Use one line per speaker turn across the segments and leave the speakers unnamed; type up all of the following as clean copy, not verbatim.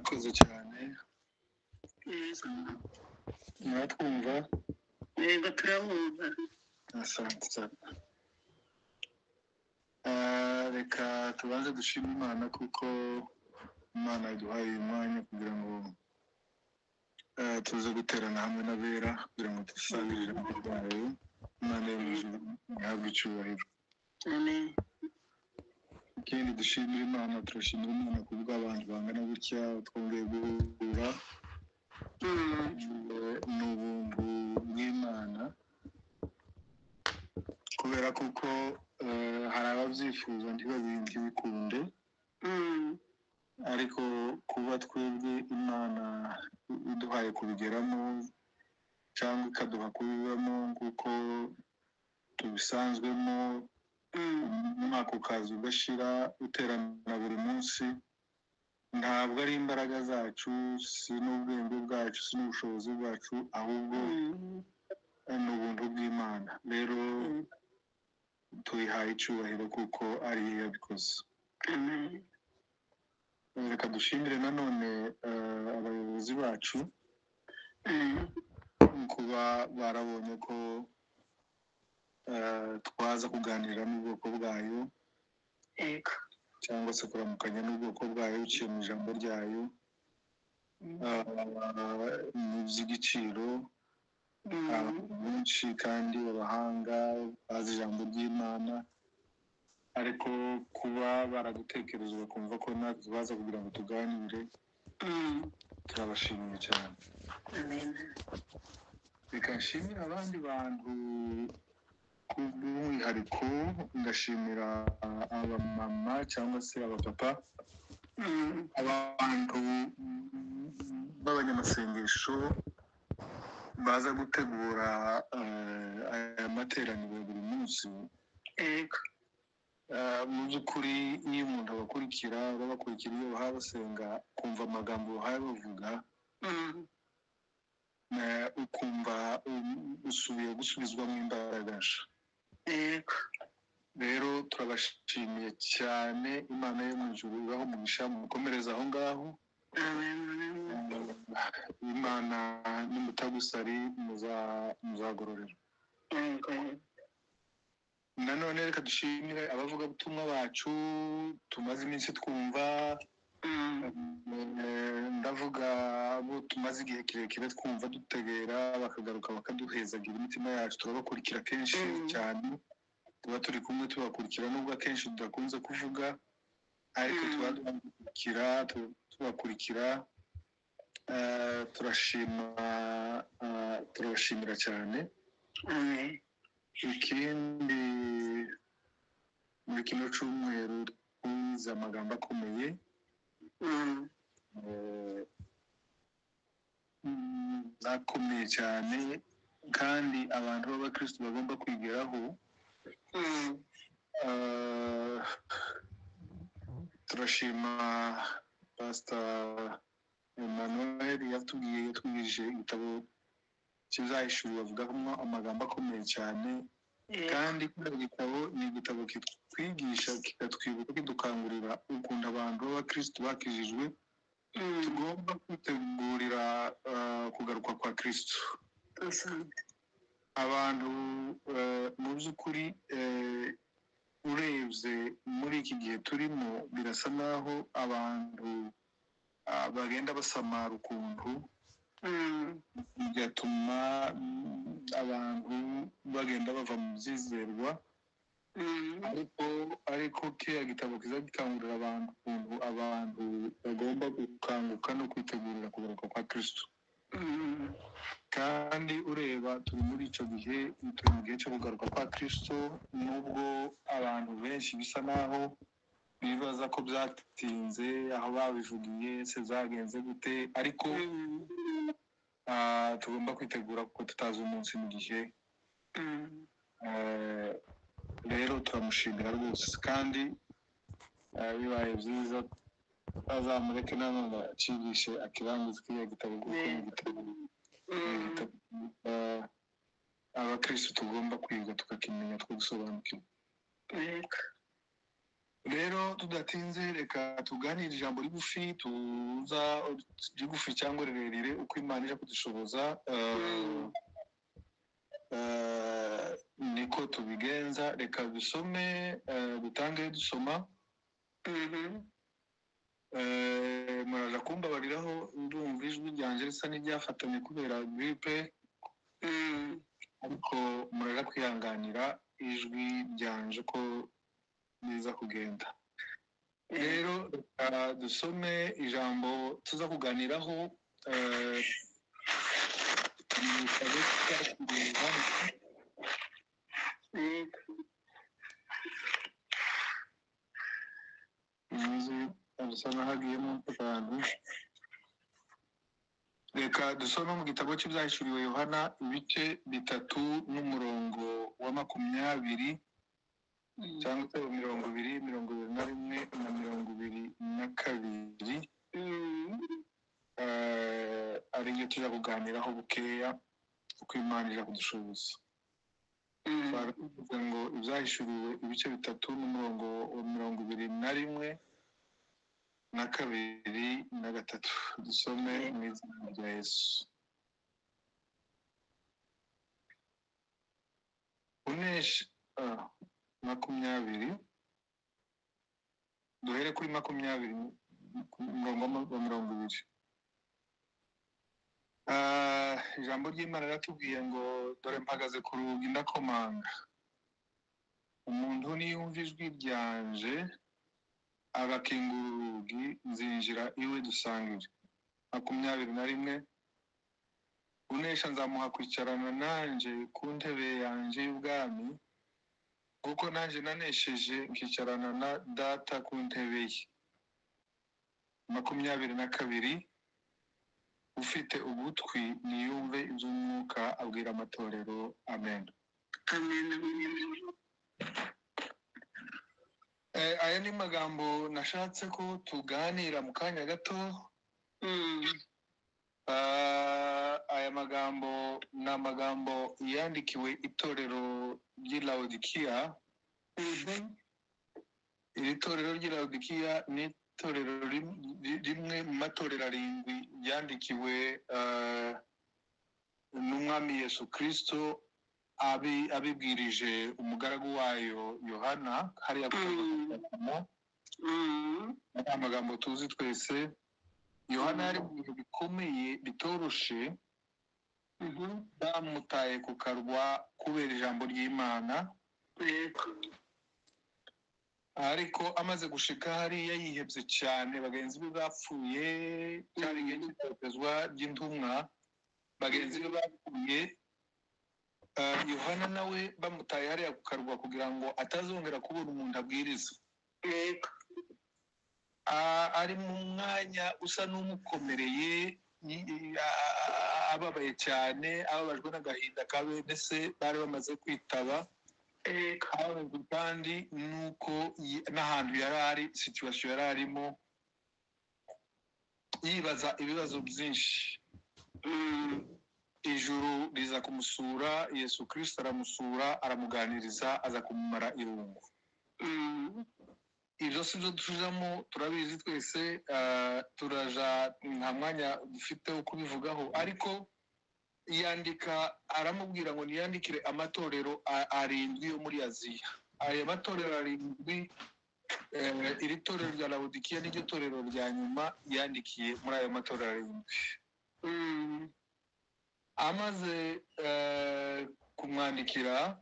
murakoze cyane muratwumva
yego turabumva
asante cyane reka tubanze dushima Imana kuko Imana yaduhaye uyu mwanya kugira ngo tuze guterana hamwe n'abera kugira ngo dusangirire mu rwayo Imana yo mu ijuru ihabwe icyubahiro
amen
ikindi dushimira Imana turashimira Imana kubwo abantu bangana gutya twongeye guhura n'ubuntu bw'Imana kubera kuko hari ababyifuza ntibikunde ariko kuba twebwe Imana iduhaye kubigeramo cyangwa ikaduha kubibamo kuko tubisanzwemo umwaka ukaza ugashira uterana buri munsi ntabwo ari imbaraga zacu si n'ubwenge bwacu si n'ubushobozi bwacu ahubwo ni ubuntu bw'Imana rero tuyihaye icyubahiro kuko ari yo yabikoze reka dushimire nanone abayobozi bacu kuba barabonye ko twaza kuganira n'ubwoko bwayo cyangwa se kuramukanya n'ubwoko bwayo biciye mu ijambo ryayo mu by'igiciro benshi kandi abahanga bazi ijambo ry'Imana ariko kuba baradutekereza bakumva ko natwe baza kugira ngo tuganire turabashimiye cyane reka nshimira abandi bantu ku bw'umwihariko ndashimira abamama cyangwa se abapapa abantu b'abanyamasengesho baza gutegura aya materaniro buri munsi mu by'ukuri iyo umuntu abakurikira iyo bahawe basenga kumva amagambo bahawe bavuga ukumva usubiye gusubizwamo imbaraga nshya rero turabashimiye cyane Imana yo mu ijuru ibaho umugisha mukomereza aho ngaho Imana n'umutagusari muzagororera nanone reka dushimire abavugabutumwa bacu tumaze iminsi twumva ndavuga abo tumaze igihe kirekire twumva dutegera bakagaruka bakaduhezagira imitima yacu turabakurikira kenshi cyane tuba turi kumwe tubakurikira nubwo akenshi tudakunze kuvuga ariko tuba tubakurikira turabashimira cyane ikindi muri kino cyumweru twize amagambo akomeye akomeye cyane kandi abantu b'abakristo bagomba kwigiraho turashima Pastor Emmanuel yatwigije igitabo kizahishura avugamo amagambo akomeye cyane kandi kino gitabo ni igitabo kitwigisha kikatwibuka kidukangurira ukuntu abantu b'abakristo bakijijwe tugomba kwitegurira kugaruka kwa Kristo abantu mu by'ukuri urebye muri iki gihe turimo birasa naho abantu bagenda basamara ukuntu bigatuma abantu bagenda bava mu byizerwa ariko kiriya gitabo kiza gikangurira abantu ukuntu abantu bagomba gukanguka no kwitegurira kugaruka kwa Kristo kandi ureba turi muri icyo gihe turi mu gihe cyo kugaruka kwa Kristo nubwo abantu benshi bisa naho bibaza ko byatinze aho babivugiye se zagenze gute ariko tugomba kwitegura kuko tutazi umunsi n'igihe rero turamushimira rwose kandi bibaye byiza azamureke nanone acigishe akirangiza kiriya gitabo kuko ni igitabo abakristo tugomba kwiga tukakimenya two gusobanukirwa rero tudatinze reka tuganire ijambo rigufi tuza rigufi cyangwa rirerire uko Imana ije kudushoboza niko tubigenza. Reka dusome dutange dusoma. Muraza kumbabariraho ndumva ijwi ryanjye risa n'iryafatanye kubera gripe, ariko muraza kwihanganira ijwi ryanje ko biza kugenda. Rero reka dusome ijambo tuza kuganiraho mu gitabo cy'Abakurambere. Asa n'ahagiyemo abantu. Reka dusome mu gitabo cy'ibyahishuriwe Yohana ibice 3 n'umurongo wa 20 cyangwa se 20, 21 na 22. Ari byo tujya kuganiraho bukeya uko Imana ije kudushoboza. Baravuga ngo ibyahishuriwe ibice 3 n'umurongo wa 21 na 2 na 3. Dusome mu izina rya Yesu. Unesha 20, duhere kuri 20 umurongo wa 20. Ijambo ry'Imana riratubwiye ngo dore mpagaze ku rugi ndakomanga, umuntu niyumva ijwi ryanje agakingura urugi nzinjira iwe dusangire. 21 unesha nzamuha kwicarana nanje ku ntebe yanje y'ubwami, kuko nanje nanesheje nkicarana na data ku ntebe ye. 22 ufite ugutwi niyumve iby'umwuka abwira amatorero. Amen. Aya ni magambo nashatse ko tuganira mu kanya gato. Aya magambo ni amagambo yandikiwe itorero ry'i Laodikiya. Iri torero ry'i Laodikiya ni itorero rimwe mu matorero 7 yandikiwe n'umwami Yesu Kristo abibwirije umugaragu wayo Yohana hariya kuva amagambo tuzi twese. Yohana yari mu bintu bikomeye bitoroshe, bamutaye ku karwa kubera ijambo ry'Imana, ariko amaze gushika hariya yihebye cyane. Bagenzi be bapfuye, cyari igihe cy'itotezwa ry'intumwa, bagenzi be bapfuye. Yohana nawe bamutaye hariya ku karwa kugira ngo atazongera kubona umuntu abwiriza. Ari mu mwanya usa n'umukomereye, ababaye cyane, ababajwe n'agahinda ka bene se bari bamaze kwitaba. Kandi nuko n'ahantu yari ari, situation yari arimo, yibaza ibibazo byinshi. Ijuru riza kumusura, Yesu Kristo aramusura, aramuganiriza, aza kumumara irungu. Ibyo si byo tujamo, turabizi twese, turaja nta mwanya dufite wo kubivugaho, ariko yandika, aramubwira ngo niyandikire amatorero 7 yo muri Aziya. Aya matorero 7, iri torero rya Laodikiya n'iryo torero rya nyuma yandikiye muri ayo matorero 7. Amaze kumwandikira,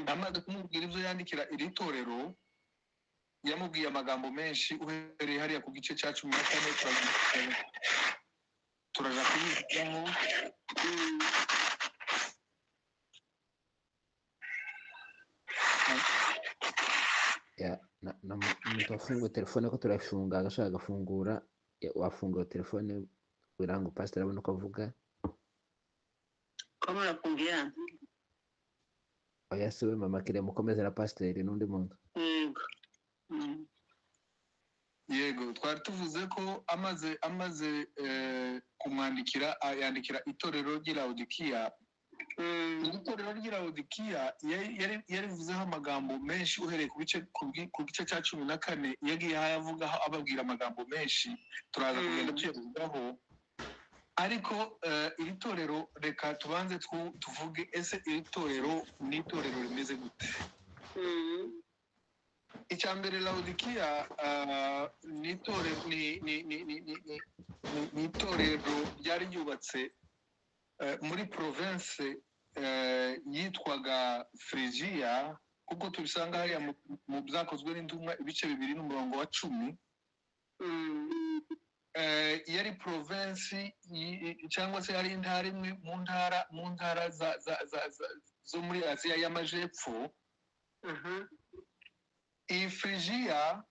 amaze kumubwira ibyo yandikira iri torero, yamubwiye amagambo menshi. Uhereye hariya ku gice cya 14 turaja kubivugaho.
Nitwafunga telefone ko turafunga, agashaka gafungura. Wafunga telefone kugira ngo pastor abone uko avuga.
Kama nafungia.
Oya siwe mama kire mukomeze na pastor n'undi muntu.
Yego, twari tuvuze ko amaze kumwandikira, yandikira itorero ry'i Laodikiya. iri torero ry'i Lawodikiya yarivuzeho amagambo menshi uhereye ku gice cya 14 yagiye avugaho ababwira amagambo menshi turaza kugenda tuyavugaho ariko iri torero reka tubanze tuvuge ese iri torero ni itorero rimeze gute. icya mbere Lawodikiya ni itorero ryari ryubatse muri province yitwaga Phrygia kuko tubisanga hariya mu byakozwe n'intumwa ibice 2:10. Yari province cyangwa se yari intara imwe mu ntara zo muri Aziya y'Amajepfo. iyi Phrygia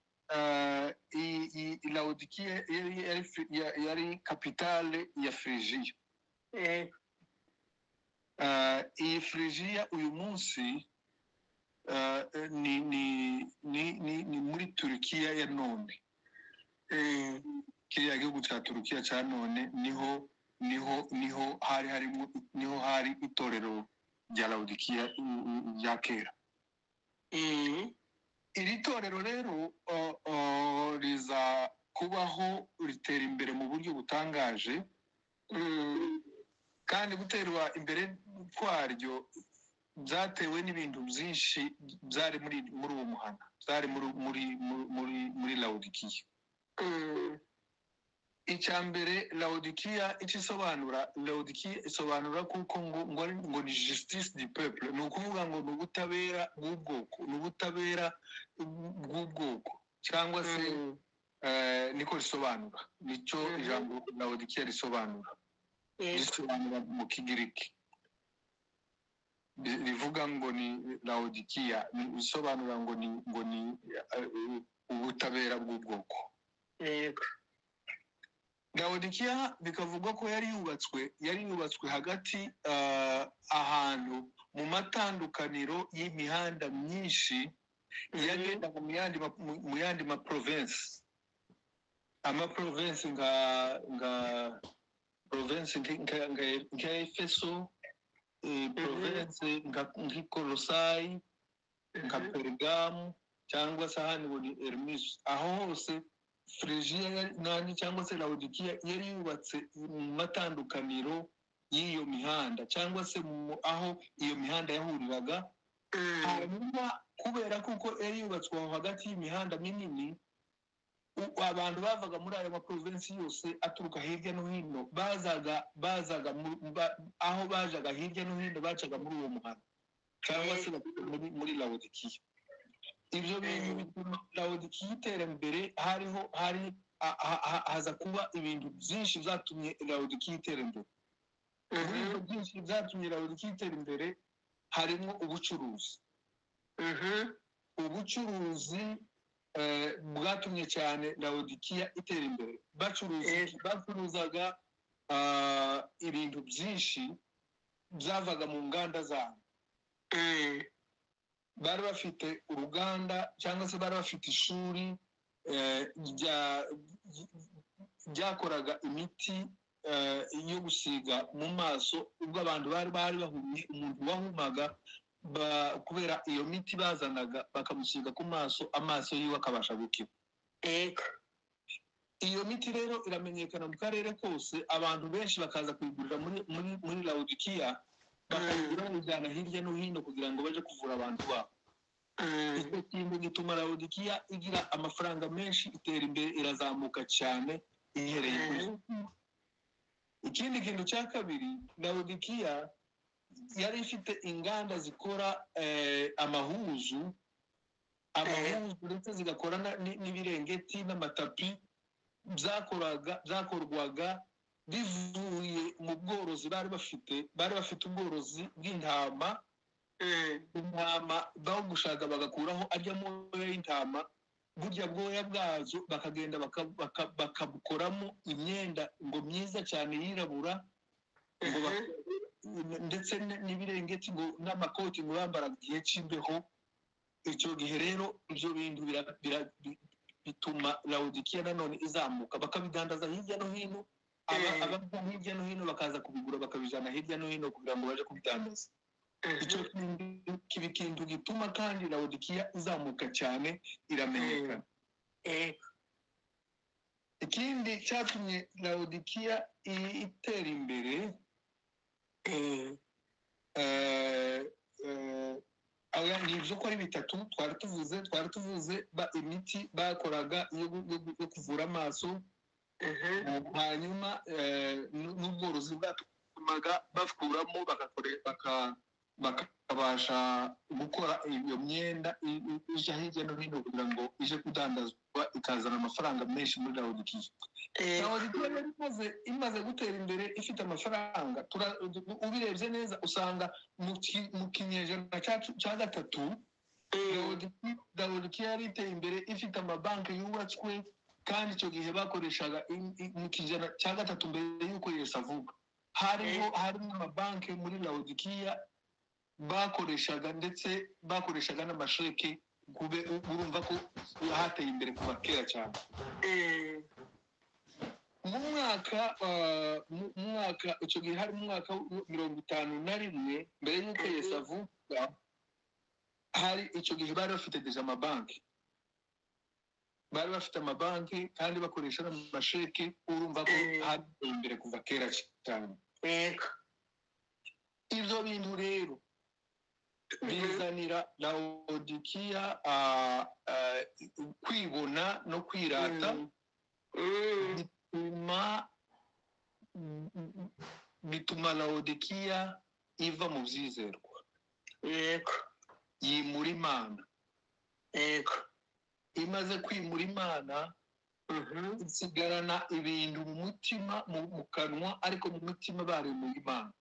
Lawodikiya yari kapitale ya Phrygia. iyi Phrygia uyu munsi ni muri Turukiya ya none. kiriya gihugu cya Turukiya cya none niho hari itorero rya Lawodikiya rya kera. iri torero rero riza kubaho ritera imbere mu buryo butangaje, kandi guterwa imbere kwaryo byatewe n'ibintu byinshi byari muri uwo muhanda, byari muri Lawodikiya. icya mbere Lawodikiya icyo isobanura, Lawodikiya isobanura kuko ngo ni justice du peuple, ni ukuvuga ngo ni ubutabera bw'ubwoko cyangwa se niko risobanura, nicyo ijambo Lawodikiya risobanura mu Kigiriki. rivuga ngo ni Lawodikiya, bisobanura ngo ni ubutabera bw'ubwoko. Lawodikiya bikavugwa ko yari yubatswe hagati ahantu mu matandukaniro y'imihanda myinshi yagendaga mu yandi ma province. Province nka province nka Efeso, province nka Colossae, nka Pergamo cyangwa se ahandi ngo ni Hermus. aho hose Phrygia cyangwa se Lawodikiya yari yubatse mu matandukaniro y'iyo mihanda cyangwa se aho iyo mihanda yahuriraga. hanyuma kubera kuko yari yubatswe aho hagati y'imihanda minini, abantu bavaga muri ayo maprovinsi yose aturuka hirya no hino bazaga aho bajaga hirya no hino bacaga muri uwo muhanda cyangwa se muri Lawodikiya. ibyo bintu bituma Lawodikiya itera imbere. haza kuba ibintu byinshi byatumye Lawodikiya itera imbere. muri ibyo byinshi byatumye Lawodikiya itera imbere harimo ubucuruzi. ubucuruzi bwatumye cyane Lawodikiya itera imbere. bacuruzaga ibintu byinshi byavaga mu nganda zabo. bari bafite uruganda cyangwa se bari bafite ishuri ryakoraga imiti yo gusiga mu maso. ubwo abantu bari bahumye, umuntu wahumaga kubera iyo miti bazanaga bakamusiga ku maso, amaso yiwe akabasha gukira. iyo miti rero iramenyekana mu karere kose, abantu benshi bakaza kuyigurira muri Lawodikiya, bakayigura bayijyana hirya no hino kugira ngo baje kuvura abantu babo. icyo kintu gituma Lawodikiya igira amafaranga menshi, itera imbere, irazamuka cyane ihereye kuri. ikindi kintu cya kabiri, Lawodikiya yari ifite inganda zikora amahuzu ndetse zigakora n'ibirengeti n'amatapi. byakorwaga bivuye mu bworozi bari bafite ubworozi bw'intama. intama gushaka bagakuraho arya moya y'intama, burya bwoya bwazo bakagenda bakabukoramo imyenda ngo myiza cyane yirabura, ndetse n'ibirengeti ngo n'amakoti ngo bambaraga igihe cy'imbeho. icyo gihe rero ibyo bintu bituma Lawodikiya nanone izamuka, bakabidandaza hirya no hino abava hirya no hino bakaza kubigura bakabijana hirya no hino kugira ngo baje kubidandaza. Icyo kiba ikintu gituma kandi Laodikiya izamuka cyane iramenyekana. Ikindi cyatumye Laodikiya itera imbere ni ibyo ko ari bitatu twari tuvuze imiti bakoraga yo kuvura amaso, hanyuma n'ubworozi bwatumaga bakuramo bakabasha gukora iyo myenda ije hirya no hino kugira ngo ije kudandazwa ikazana amafaranga menshi muri Laodikiya. Laodikiya imaze gutera imbere ifite amafaranga, ubirebye neza usanga mu kinyejana cya gatatu Laodikiya yari iteye imbere ifite amabanki yubatswe, kandi icyo gihe bakoreshaga mu kinyejana cya gatatu mbere y'uko Yesu avuga harimo amabanki muri Laodikiya bakoreshaga, ndetse bakoreshaga n'amasheke. Urumva ko hateye imbere kuva kera cyane. mu mwaka icyo gihe hari mu mwaka 51 mbere y'uko Yesu avuga, hari icyo gihe bari bafite deja amabanki, kandi bakoresha n'amasheke. Urumva ko hateye imbere kuva kera cyane. Ibyo bintu rero bizanira Laodikiya kwibona no kwirata, bituma Laodikiya iva mu byizerwa, yimura Imana. Imaze kwimura Imana, isigarana ibintu mu mutima, mu kanwa, ariko mu mutima barimuye Imana.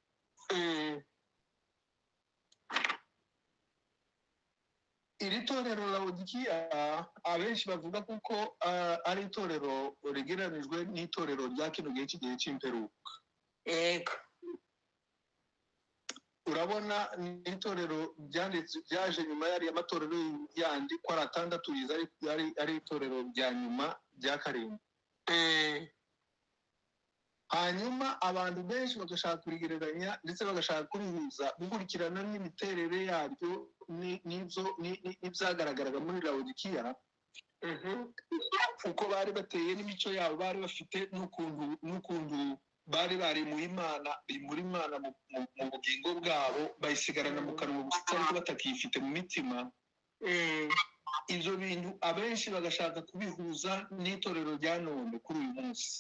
Iri torero Laodikiya abenshi bavuga kuko ari itorero rigereranijwe n'itorero rya kino gihe cy'igihe cy'imperuka. Urabona ni itorero byaje nyuma y'amatorero yandi ko ari 6 ari itorero rya nyuma rya karindwi. Hanyuma abantu benshi bagashaka kurigereranya ndetse bagashaka kurihuza, gukurikirana n'imiterere yaryo n'ibyagaragaraga muri Laodikiya, uko bari bateye n'imico yabo bari bafite, n'ukuntu bari mu Imana, bimura Imana mu bugingo bwabo, bayisigarana mu kanwa gusa ariko batakifite mu mitima. Ibyo bintu abenshi bagashaka kubihuza n'itorero rya none kuri uyu munsi.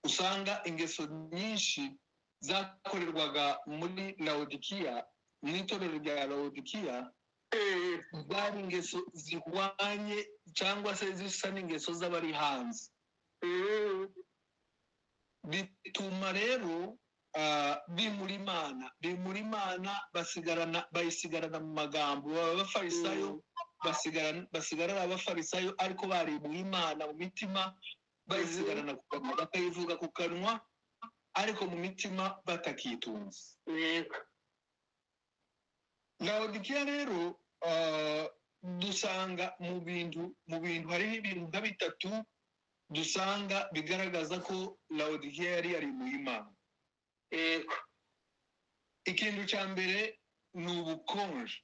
Usanga ingeso nyinshi zakorerwaga muri Laodikiya, mu itorero rya Laodikiya, zari ingeso zihwanye cyangwa se zisa n'ingeso z'abari hanze. Bituma rero bimura Imana, bayisigarana mu magambo. Abafarisayo basigarana abafarisayo ariko barimuye Imana mu mitima, bayisigarana ku kanwa, bakayivuga ku kanwa ariko mu mitima batakitunze. Laodikiya rero dusanga mu bintu hariho ibintu nka bitatu dusanga bigaragaza ko Laodikiya yari yarimuye Imana. Ikintu cya mbere ni ubukonje,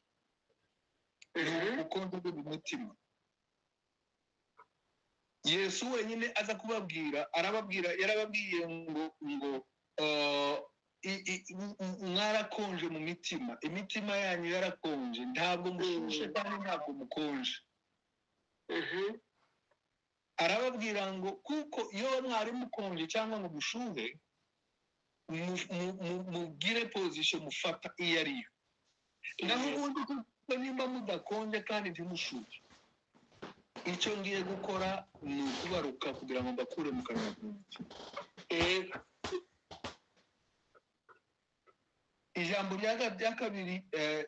bwo mu mutima. Yesu wenyine aza kubabwira, yarababwiye ngo mwarakonje mu mitima, imitima yanyu yarakonje, ntabwo mushushe kandi ntabwo mukonje. Arababwira ngo kuko iyo mwari mukonje cyangwa ngo mushuhe, mugire position mufata iyo ariyo. Naho ubundi kuko nimba mudakonje kandi ntimushuhe, icyo ngiye gukora ni ukubaruka kugira ngo mbakure mu kanwa kanjye. Ijambo rya kabiri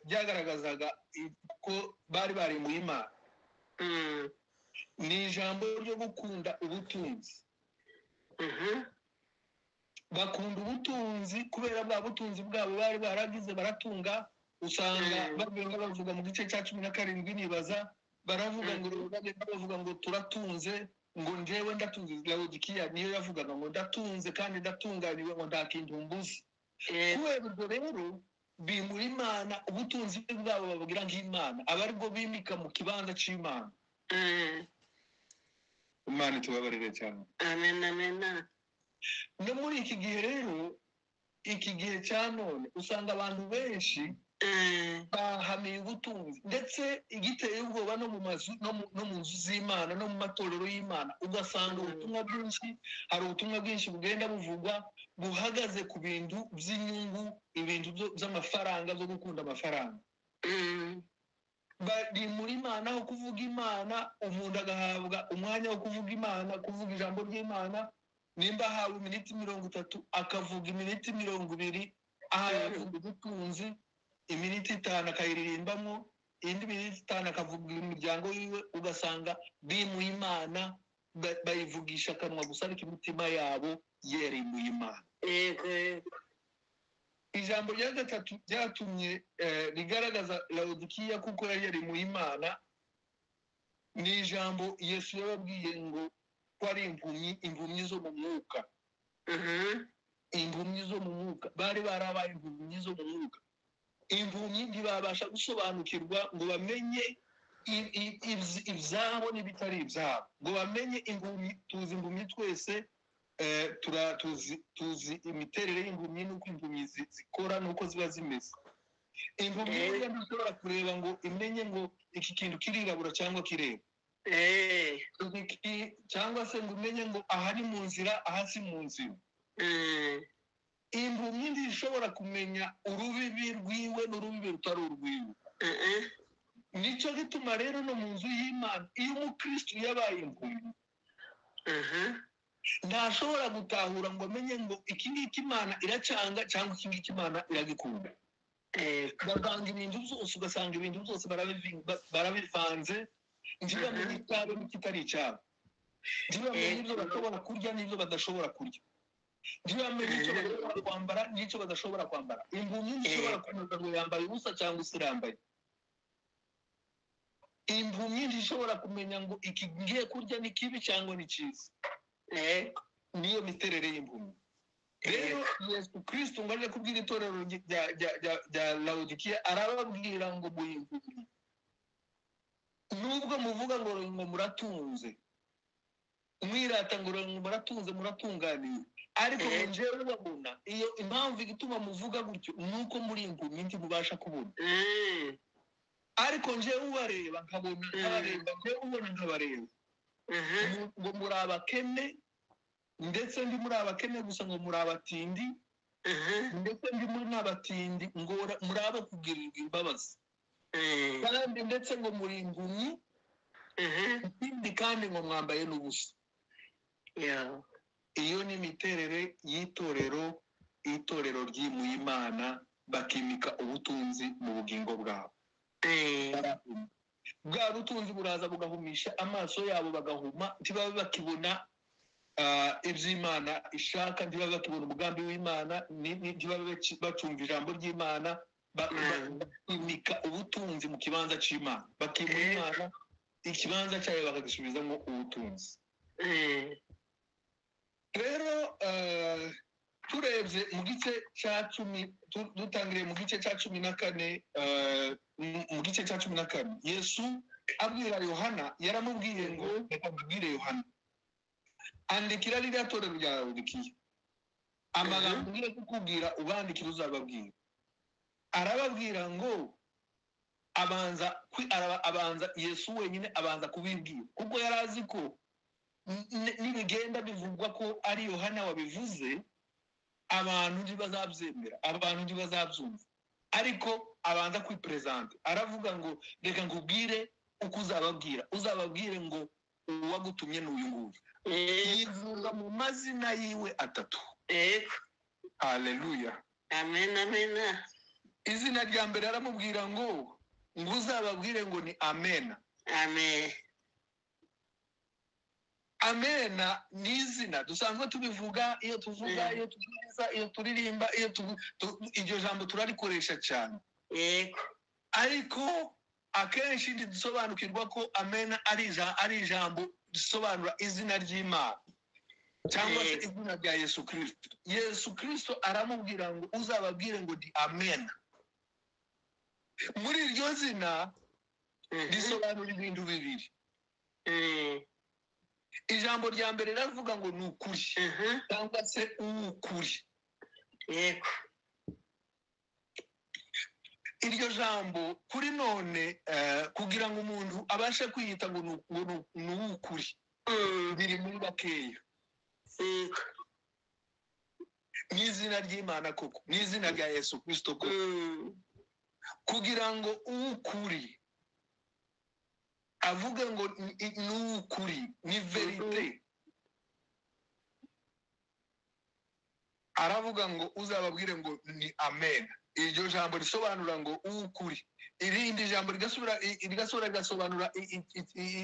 ryagaragazaga ko bari mu Imana, ni ijambo ryo gukunda ubutunzi. Bakunda ubutunzi kubera bwa butunzi bwabo bari baragize, baratunga. Usanga bavuga mu gice cya 17 nibaza, baravuga ngo turatunze, ngo njyewe ndatunze. Laodikiya niyo yavugaga ngo ndatunze kandi ndatunganiwe ngo nta kintu mbuze. Kubera ubwo rero bimura Imana, ubutunzi bwabo bababwira nk'Imana, aba aribwo bimika mu kibanza cy'Imana. Imana itubabarire cyane.
Amen, amen.
No muri iki gihe rero, iki gihe cya none, usanga abantu benshi bahamiye ubutunzi, ndetse igiteye ubwoba no mu mazu no mu nzu z'Imana no mu matorero y'Imana, ugasanga ubutumwa bwinshi, hari ubutumwa bwinshi bugenda buvugwa buhagaze ku bintu by'inyungu, ibintu by'amafaranga, byo gukunda amafaranga. Bari muri Imana aho kuvuga Imana, umuntu agahabwa umwanya wo kuvuga Imana, kuvuga ijambo ry'Imana. Nimba ahawe iminota 30 akavuga iminota 20, ahavuga ubutunzi, iminota 5 akayiririmbamo, indi minota 5 akavuga imiryango yiwe, ugasanga bimuye Imana, bayivugisha akanwa gusa ariko imitima yabo yerimuye Imana. Ijambo rya gatatu ryatumye rigaragaza Laodikiya kuko yarimuye Imana, ni ijambo Yesu yababwiye ngo ko ari impumyi zo mu mwuka. Impumyi zo mu mwuka, bari barabaye impumyi zo mu mwuka. Impumyi ntibabasha gusobanukirwa ngo bamenye ibyabo n'ibitari ibyabo, ngo bamenye impumyi. Tuzi impumyi twese, tuzi imiterere y'impumyi n'uko impumyi zikora n'uko ziba zimeze. Impumyi niyo ntishobora kureba ngo imenye ngo iki kintu kirirabura cyangwa kireba, cyangwa se ngo umenye ngo aha ni mu nzira, aha si mu nzira. Impumyi ntishobora kumenya urubibi rwiwe n'urubibi rutari urwiwe. Nicyo gituma rero no mu nzu y'Imana, iyo umukristo yabaye impumyi, ntashobora gutahura ngo amenye ngo iki ngiki Imana iracanga cyangwa iki ngiki Imana iragikunda. Baganga ibintu byose, ugasanga ibintu byose barabivanze, ntibamenye icyabo n'ikitari icyabo, ntibamenye ibyo bashobora kurya n'ibyo badashobora kurya, ntibamenye icyo bashobora kwambara n'icyo badashobora kwambara. Impumyi ntishobora kumenya ngo yambaye ubusa cyangwa se irambaye. Impumyi ntishobora kumenya ngo iki ngiye kurya ni kibi cyangwa ni cyiza. Niyo miterere y'impumyi. Rero Yesu Kristo ngo aje kubwira itorero rya Laodikiya, arababwira ngo muyimpumyi, nubwo muvuga ngo muratunze, mwirata ngo muratunze, muratunganiye, ariko njyewe babona iyo impamvu igituma muvuga gutyo nuko muri impumyi ntibubasha kubona. Ariko njyewe ubareba nkabona, njyewe ubona nkabareba, ngo muri abakene, ndetse ndi muri abakene gusa, ngo muri abatindi, ndetse ndi muri n'abatindi, ngo muri abo kugirirwa imbabazi, kandi ndetse ngo muri impumyi, ikindi kandi ngo mwambaye n'ubusa. Iyo ni imiterere y'itorero ryimuye Imana, bakimika ubutunzi mu bugingo bwabo. Bwa butunzi buraza bugahumisha amaso yabo, bagahuma, ntibabe bakibona iby'Imana ishaka, ntibabe bakibona umugambi w'Imana, ntibabe bacumva ijambo ry'Imana. Bakimika ubutunzi mu kibanza cy'Imana, bakimura Imana, ikibanza cyayo bakagisubizamo ubutunzi. Rero turebye mu gice cya 10, dutangiriye mu gice cya 14, mu gice cya 14 Yesu abwira Yohana, yaramubwiye ngo reka mbwire Yohana, andikira ririya torero rya Laodikiya, amagambo ngiye kukubwira ubandikira uzababwira. Arababwira ngo abanza Yesu wenyine abanza kubibwira, kuko yari azi ko nibigenda bivugwa ko ari Yohana wabivuze, abantu ntibazabyemera, abantu ntibazabyumva. Ariko abanza kwipresente, aravuga ngo reka ngubwire uko uzababwire ngo uwagutumye n'uyu nguyu. Yivuga mu mazina yiwe 3. Haleluya,
amen, amen.
Izina rya mbere aramubwira ngo uzababwire ngo ni amena. Amena ni izina dusanzwe tubivuga, iyo tuvuga, iyo tubwiriza, iyo turirimba, iryo jambo turarikoresha cyane. Ariko akenshi ntidusobanukirwa ko amena ari ijambo risobanura izina ry'Imana cyangwa se izina rya Yesu Kristo. Yesu Kristo aramubwira ngo uzababwire ngo di amen. Muri iryo zina risobanura ibintu bibiri. Ijambo rya mbere riravuga ngo ni ukuri cyangwa se ukuri.
Yego.
Iryo jambo kuri none kugira ngo umuntu abashe kwiyita ngo ni ukuri biri muri bakeya.
Yego.
N'izina ry'Imana koko, n'izina rya Yesu Kristo koko. Kugira ngo ukuri avuge ngo ni ukuri, ni verite, aravuga ngo uzababwire ngo ni amen. Iryo jambo risobanura ngo ukuri. Irindi jambo rigasubira rigasobanura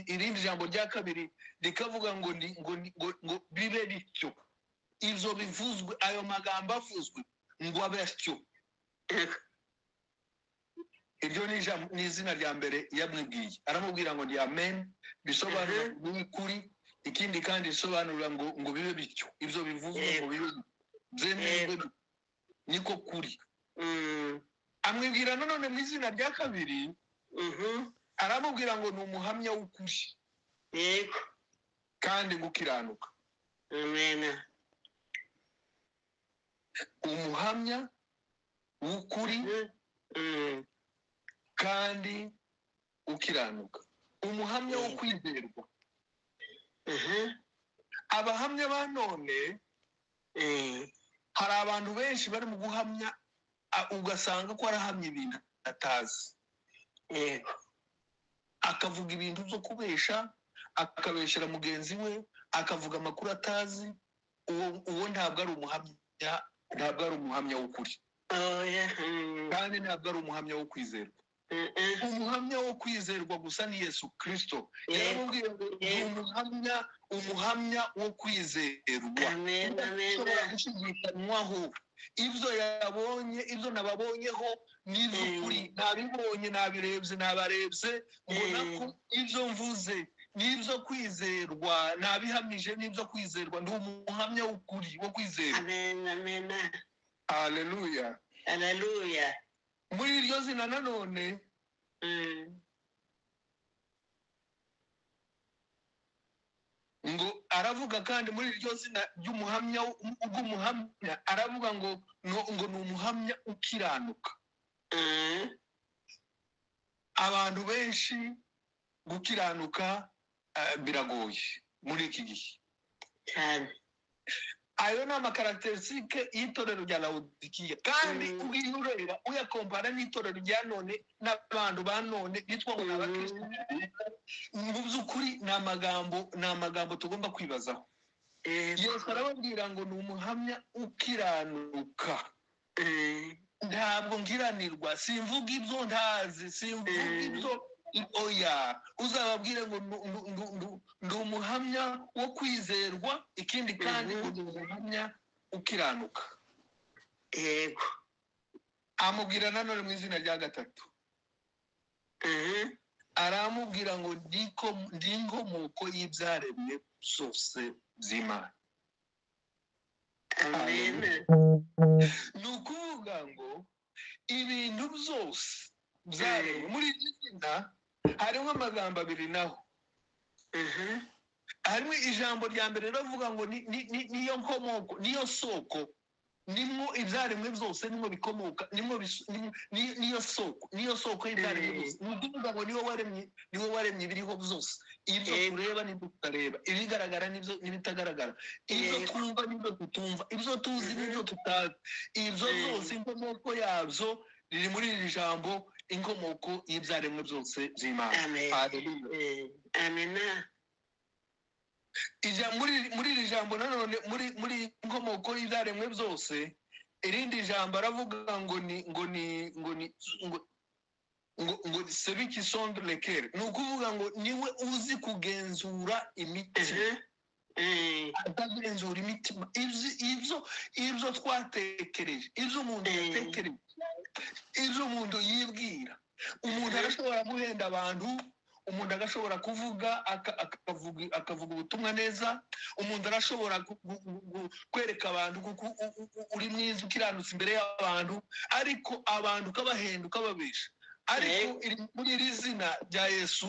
irindi jambo rya kabiri rikavuga ngo bibe bityo. Ibyo bivuzwe, ayo magambo avuzwe ngo abe atyo. Iryo ni izina rya mbere yamwibwiye. Aramubwira ngo ni amen, bisobanura ni ukuri. Ikindi kandi bisobanura ngo bibe bityo. Ibyo bivuzwe ngo bibe byemejwe niko kuri. Amwibwira nanone mu izina rya kabiri, aramubwira ngo ni umuhamya w'ukuri.
Yego.
Kandi gukiranuka.
Amen.
Umuhamya w'ukuri kandi ukiranuka. Umuhamya wo kwizerwa. Abahamya ba none hari abantu benshi bari mu guhamya ugasanga ko arahamya ibintu atazi.
Yego.
Akavuga ibintu byo kubesha, akabeshera mugenzi we, akavuga amakuru atazi. Uwo ntabwo ari umuhamya, ntabwo ari umuhamya w'ukuri. Kandi ntabwo ari umuhamya wo kwizerwa. Umuhamya wo kwizerwa gusa ni Yesu Kristo. Yaramubwiye ngo umuhamya wo kwizerwa. Ushobora gushidikanywaho. Ibyo yabonye, ibyo nababonyeho n'iby'ukuri. Nabibonye, nabirebye, nabarebye, mbona ko ibyo mvuze n'ibyo kwizerwa, nabihamije n'ibyo kwizerwa. Ndi umuhamya w'ukuri wo kwizerwa.
Amen.
Haleluya.
Haleluya.
Muri iryo zina nanone ngo aravuga kandi muri iryo zina ry'umuhamya aravuga ngo ni umuhamya ukiranuka. Abantu benshi gukiranuka biragoye muri iki gihe
cyane.
Ayo ni amakarakterisitike y'itorero rya Laodikiya. Kandi ubwiye ureba uyakompara n'itorero rya none n'abantu ba none bitwa ngo n'abakristo. Mu by'ukuri ni amagambo tugomba kwibazaho. Yesu arababwira ngo ni umuhamya ukiranuka. Ntabwo ngiranirwa, simvuga ibyo ntazi, simvuga ibyo oya. Uzababwire ngo ndi umuhamya wo kwizerwa. Ikindi kandi ngo ndi umuhamya ukiranuka.
Yego.
Amubwira nanone mu izina rya gatatu. Aramubwira ngo ndi inkomoko y'ibyaremwe byose by'Imana.
Amen.
Ni ukuvuga ngo ibintu byose byaremwe muri iri zina harimo amagambo abiri naho. Harimo ijambo rya mbere riravuga ngo niyo nkomoko, niyo soko, nimwo ibyaremwe byose nimwo bikomoka, niyo soko y'ibyaremwe byose. Ni ukuvuga ngo niwe waremye ibiriho byose. Ibyo tureba n'ibyo tutareba, ibigaragara n'ibitagaragara, ibyo twumva n'ibyo tutumva, ibyo tuzi n'ibyo tutazi. Ibyo byose inkomoko yabyo riri muri iri jambo, inkomoko y'ibyaremwe byose by'Imana.
Amen.
Muri iri jambo nanone muri inkomoko y'ibyaremwe byose, irindi jambo aravuga ngo celui qui sonde le cœur. Ni ukuvuga ngo niwe uzi kugenzura imitima. Akagenzura imitima. Ibyo twatekereje, ibyo umuntu yatekereje, ibyo umuntu yibwira. Umuntu arashobora guhenda abantu umuntu agashobora kuvuga akavuga ubutumwa neza, umuntu arashobora kwereka abantu kuko uri mwiza ukiranutse imbere y'abantu, ariko abantu ukabahenda ukababesha. Ariko muri iri zina rya Yesu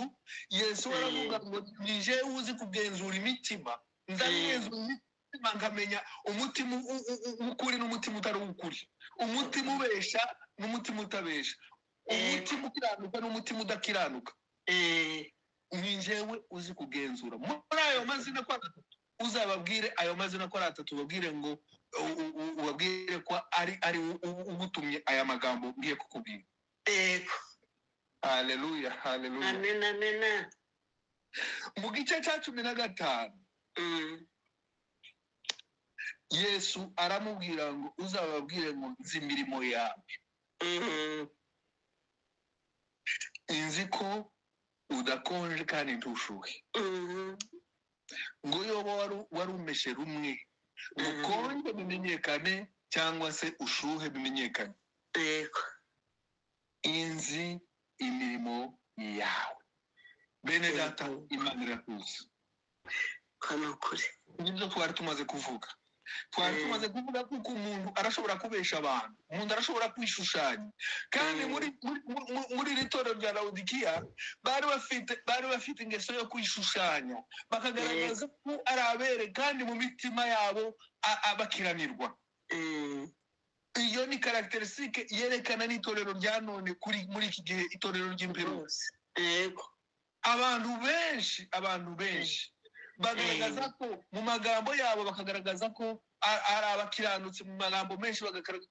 aravuga ngo ni jewe uzi kugenzura imitima, ndagenzura imitima nkamenya umutima ukuri n'umutima utari ukuri, umutima ubesha n'umutima utabesha, umutima ukiranuka n'umutima udakiranuka. Ni jewe uzi kugenzura. Muri ayo mazina ko atatu uzababwire ayo mazina ko atatu, ubabwire ngo ubabwire ko ari ugutumye aya magambo ngiye kukubwira. Haleluya, haleluya.
Amen, amen.
Mu gice cya 15 Yesu aramubwira ngo uzababwire ngo nzi imirimo yawe, inzi ko udakonje kandi ntushuhe, ngo yoba wari umeshe rumwe, ukonje bimenyekane cyangwa se ushuhe bimenyekane. Inzi imirimo yawe. Bene data, Imana irakuzi.
Kanukuri.
Nibyo twari tumaze kuvuga. Twari tumaze kuvuga kuko umuntu arashobora kubesha abantu, umuntu arashobora kwishushanya. Kandi muri iri torero rya Laodikiya bari bafite ingeso yo kwishushanya, bakagaragaza ko ari abere kandi mu mitima yabo abakiranirwa. Iyo ni karakteristique yerekana n'itorero rya none muri iki gihe, itorero ry'imperuka. Abantu benshi bagaragaza ko mu magambo yabo, bakagaragaza ko ari abakiranutse mu magambo menshi,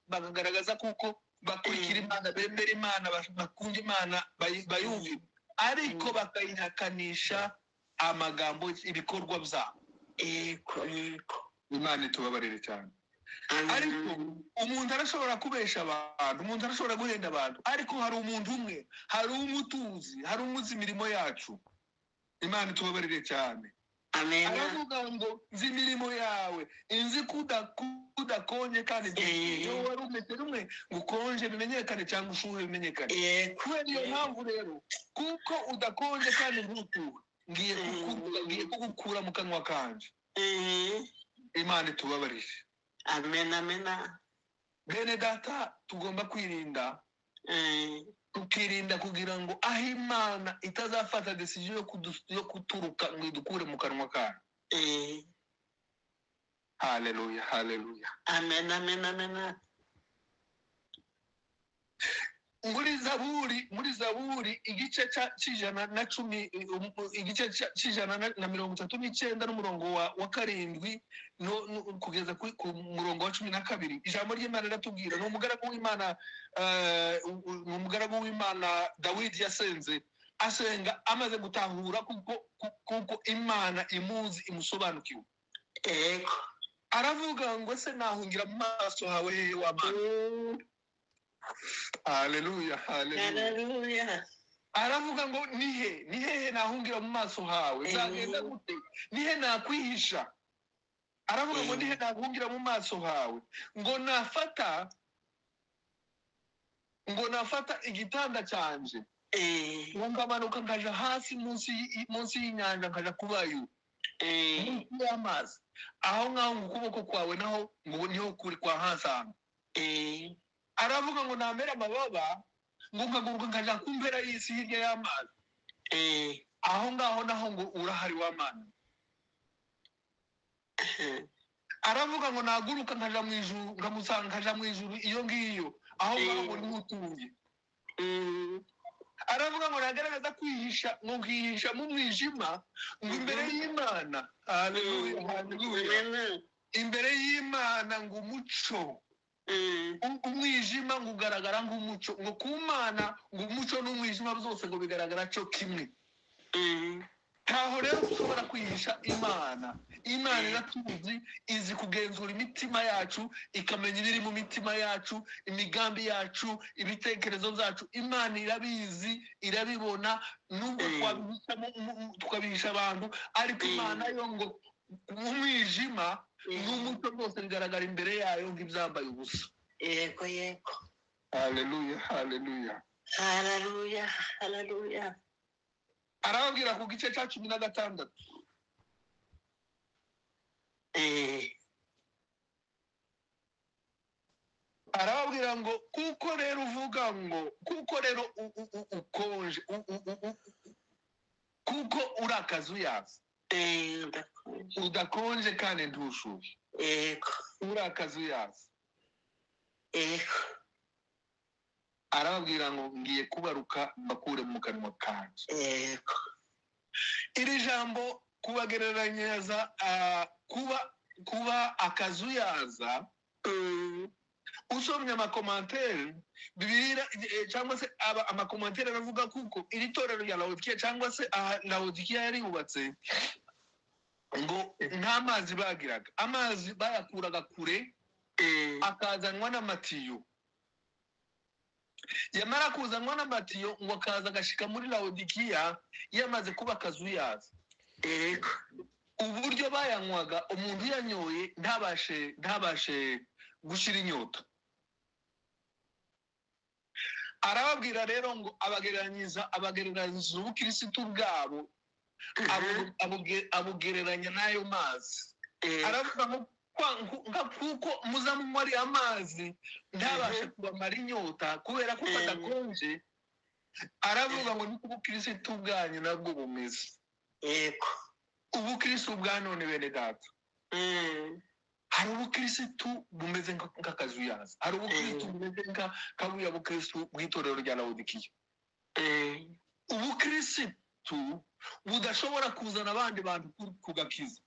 bakagaragaza kuko bakurikira Imana, bemera Imana, bakunda Imana, bayumvira, ariko bakayihakanisha amagambo, ibikorwa byabo. Imana itubabarire cyane. Ariko umuntu arashobora kubesha abantu, umuntu arashobora guhenda abantu, ariko hari umuntu umwe, hari umutuzi, hari umuzi imirimo yacu. Imana itubabarire cyane. Aravuga ngo nzi imirimo yawe, inzi kudakonje kandi iyo wari umeze rumwe, ngo ukonje bimenyekane cyangwa ushuhe bimenyekane. Kubera iyo mpamvu rero, kuko udakonje kandi ntutuwe, ngiye kugukura mu kanwa kanje. Imana itubabarire.
Amen, amen.
Bene data, tugomba kwirinda, tukirinda kugira ngo aho Imana itazafata decision yo kuturuka ngo idukure mu kanwa kayo. Haleluya, haleluya.
Amen, amen, amen.
Muri Zaburi igice cy'ijana na 10, igice cy'ijana na 39 n'umurongo wa 7 kugeza ku murongo wa 12, ijambo ry'Imana riratubwira, ni umugaragu w'Imana Dawidi yasenze, asenga amaze gutahura kuko Imana imuzi, imusobanukiwe. Aravuga ngo se nahungira mu maso hawe hehe wa Mana. Haleluya, haleluya. Aravuga ngo nihe nahungira mu maso hawe, zagenda gute, nihe nakwihisha. Aravuga ngo nihe nahungira mu maso hawe, ngo nafata igitanda cyanje, ngo ngamanuka nkaja hasi munsi y'inyanja, nkaja kubayo munsi y'amazi, aho ngaho ngo ukuboko kwawe naho ngo niho kuri kwa hansanga. Aravuga ngo namera amababa, ngo ngaguruka nkaja ku mpera y'isi hirya y'amazi, aho ngaho naho ngo urahari wa Mana. Aravuga ngo naguruka nkaja mu ijuru, nkaja mu ijuru iyo ngiyo, aho ngaho ngo niho utuye. Aravuga ngo nagaragaza kwihisha, ngo nkihisha mu mwijima, ngo imbere y'Imana. Haleluya, haleluya. Imbere y'Imana ngo umuco, umwijima ngo ugaragara nk'umuco, ngo ku Mana ngo umuco n'umwijima byose ngo bigaragara cyo kimwe. Ntaho rero dushobora kwihisha Imana. Imana iratuzi, izi kugenzura imitima yacu, ikamenya ibiri mu mitima yacu, imigambi yacu, ibitekerezo byacu. Imana irabizi, irabibona, nubwo twabihisha abantu, ariko Imana yo ngo umwijima n'umuco rwose bigaragara imbere yayo nk'ibyambaye ubusa.
Yego.
Haleluya, haleluya.
Haleluya, haleluya.
arababwira ku gice cya 16 arababwira ngo kuko rero uvuga ngo kuko rero ukonje kuko uri akazuyaza udakonje kandi ntushuhe uri akazuyaza arababwira ngo ngiye kubaruka mbakure mu kanwa kanjye iri jambo kubagereranyiriza kuba akazuyaza usomye amakomantere bibira cyangwa se amakomantere aravuga kuko iri torero ya Laodikiya cyangwa se Laodikiya yari yubatse ngo nta mazi bagiraga, amazi bayakuraga kure akazanwa n'amatiyo, yamara kuzanwa n'amatiyo ngo akaza agashika muri Laodikiya yamaze kuba akazuyaza. Uburyo bayanywaga umuntu yanyoye ntabashe gushira inyota. Arababwira rero ngo abagereranyiriza ubukirisitu bwabo abugereranya n'ayo mazi. Aravuga ngo kuko muzamunywa ari amazi ntabashe kubamara inyota kubera ko badakonje. Aravuga ngo niko ubukirisitu bwanyu nabwo bumeze. Ubukirisitu bwa none bene data, hari ubukirisitu bumeze nk'akazuyaza, hari ubukirisitu bumeze nk'akabuya bukirisitu bw'itorero rya Laodikiya. Ubukirisitu budashobora kuzana abandi bantu kugakiza.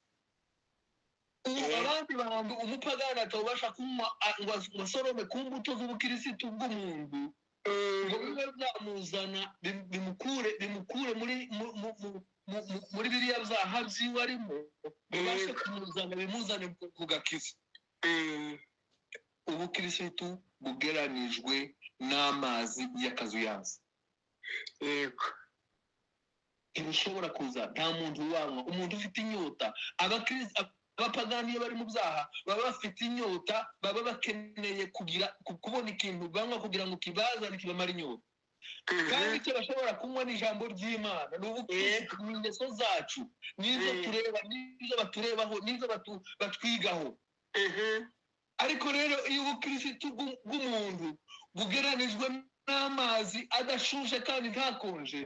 Abandi bantu umupagani atabasha kunywa ngo asorome ku mbuto z'ubukirisitu bw'umuntu ngo bibe byamuzana bimukure muri biriya byaha byiwe arimo, bibashe kumuzana bimuzane kugakiza. Ubukirisitu bugeranijwe n'amazi y'akazuyaza. Ntibishobora kuza nta muntu wanywa. Umuntu ufite inyota, abapagani iyo bari mu byaha baba bafite inyota, baba bakeneye kubona ikintu banywa kugira ngo kibazane kibamara inyota. Kandi icyo bashobora kunywa ni ijambo ry'Imana, n'ubukirisitu mu ngeso zacu, n'izo tureba, n'izo baturebaho, n'izo batwigaho. Ariko rero iyo ubukirisitu bw'umuntu bugeranijwe n'amazi adashushe kandi ntakonje,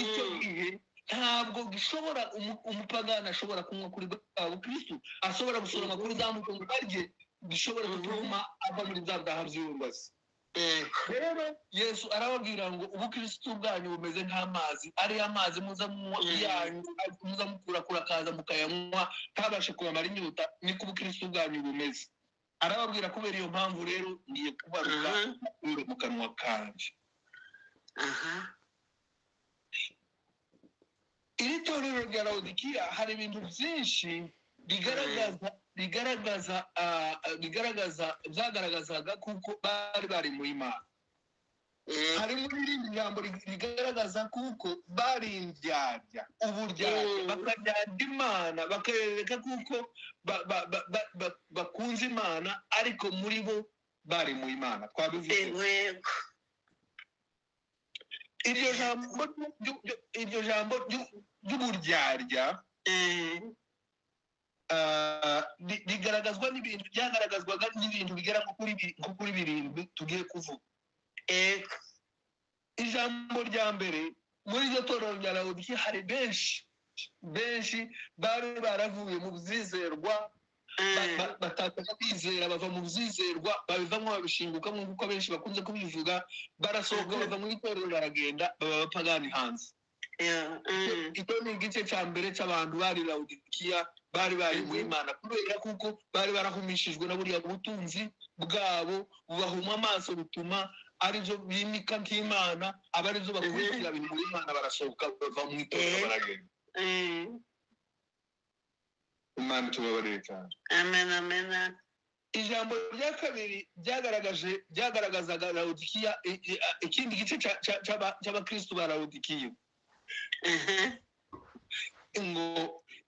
icyo gihe ntabwo gishobora umupagani ashobora kunywa kuri bwa bukirisitu, ashobora gusoroma kuri za mbuto ngo arye, gishobora gutuma ava muri bya byaha by'ububazi. Rero Yesu arababwira ngo ubukirisitu bwanyu bumeze nk'amazi, ariyo amazi muza mukurakura akaza mukayanywa ntabashe kubamara inyota, niko ubukirisitu bwanyu bumeze. Arababwira kubera iyo mpamvu rero ngiye kubaruka mu kanwa kanje. Iri torero rya Laodikiya hari ibintu byinshi byagaragazaga kuko bari mu Imana. Harimo n'irindi jambo rigaragaza kuko bari indyarya, uburyarya, bakaryarya Imana, bakereka kuko bakunze Imana, ariko muri bo bari mu Imana. Twabivuze iryo jambo ry'uburyarya bigaragazwa n'ibintu byagaragazwaga n'ibintu bigera nko kuri birindwi tugiye kuvuga. Ijambo rya mbere muri iryo torero rya Laodikiya hari benshi bari baravuye mu byizerwa, batakaza kwizera bava mu byizerwa, babivamo babishingukamo nk'uko benshi bakunze kubivuga, barasohoka bava mu itorero baragenda baba abapagani hanze. Icyo ni igice cya mbere cy'abantu bari Laodikiya bari mu Imana, kubera kuko bari barahumishijwe na buriya butunzi bwabo bubahuma amaso, butuma aribyo bimika nk'Imana, aba aribyo bakurikira ibintu by'Imana, barasohoka bava mu itorero baragenda. Imana tubabarire cyane.
Amen.
Ijambo rya kabiri byagaragazaga Laodikiya, ikindi gice cy'abakristo ba Laodikiya, ngo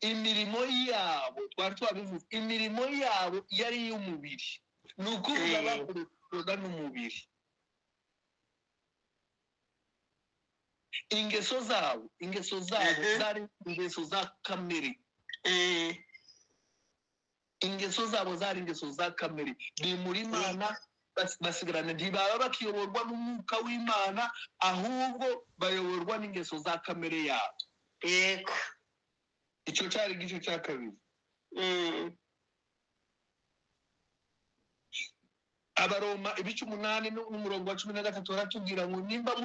imirimo yabo, twari twabivuze, imirimo yabo yari iy'umubiri, ni ukuvuga bakoreshaga n'umubiri. ingeso zabo zari ingeso za kamere. Ingeso zabo zari ingeso za kamere. Bimura Imana basigarana, ntibaba bakiyoborwa n'umwuka w'Imana, ahubwo bayoborwa n'ingeso za kamere yabo.
Yego.
Icyo cyari igice cya kabiri. Abaroma ibice 8 n'umurongo wa 13 baratubwira ngo nimba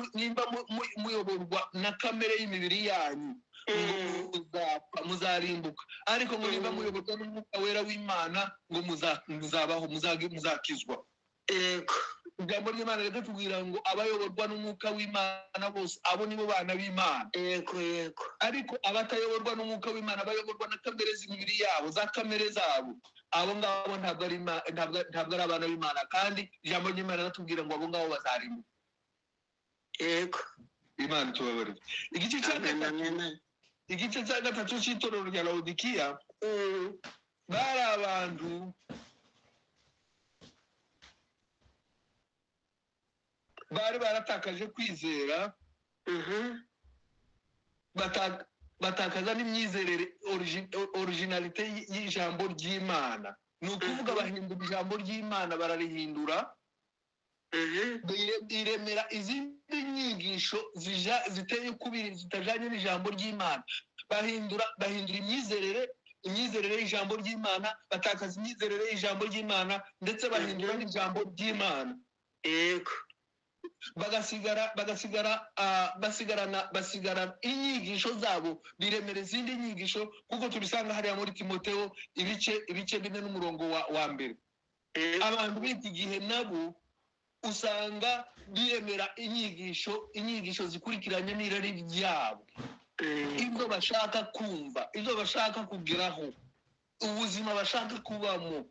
muyoborwa na kamere y'imibiri yanyu muzarimbuka, ariko ngo nimba muyoborwa n'umwuka wera w'Imana ngo muzabaho, muzakizwa.
Yego.
Ijambo ry'Imana riratubwira ngo abayoborwa n'umwuka w'Imana bose abo nibo bana b'Imana.
Yego, yego.
Ariko abatayoborwa n'umwuka w'Imana bayoborwa na kamere z'imibiri yabo, za kamere zabo, abo ngabo ntabwo ari abana b'Imana, kandi ijambo ry'Imana riratubwira ngo abo ngabo bazarimbuka.
Yego.
Imana tubabarire. Igice cya gatatu cy'itorero rya Laodikiya bari abantu bari baratakaje kwizera, batakaza n'imyizerere originalite y'ijambo ry'Imana. Ni ukuvuga bahindura ijambo ry'Imana, bararihindura, biremera izindi nyigisho ziteye ukubiri zitajanye n'ijambo ry'Imana. Bahindura imyizerere y'ijambo ry'Imana, batakaza imyizerere y'ijambo ry'Imana, ndetse bahindura n'ijambo ry'Imana.
Yego.
basigarana inyigisho zabo, biremera izindi nyigisho, kuko tubisanga hariya muri Timoteyo ibice 4 n'umurongo wa 1. Abantu b'iki gihe nabo usanga biremera inyigisho zikurikiranye n'irari ryabo, ibyo bashaka kumva, ibyo bashaka kugeraho, ubuzima bashaka kubamo,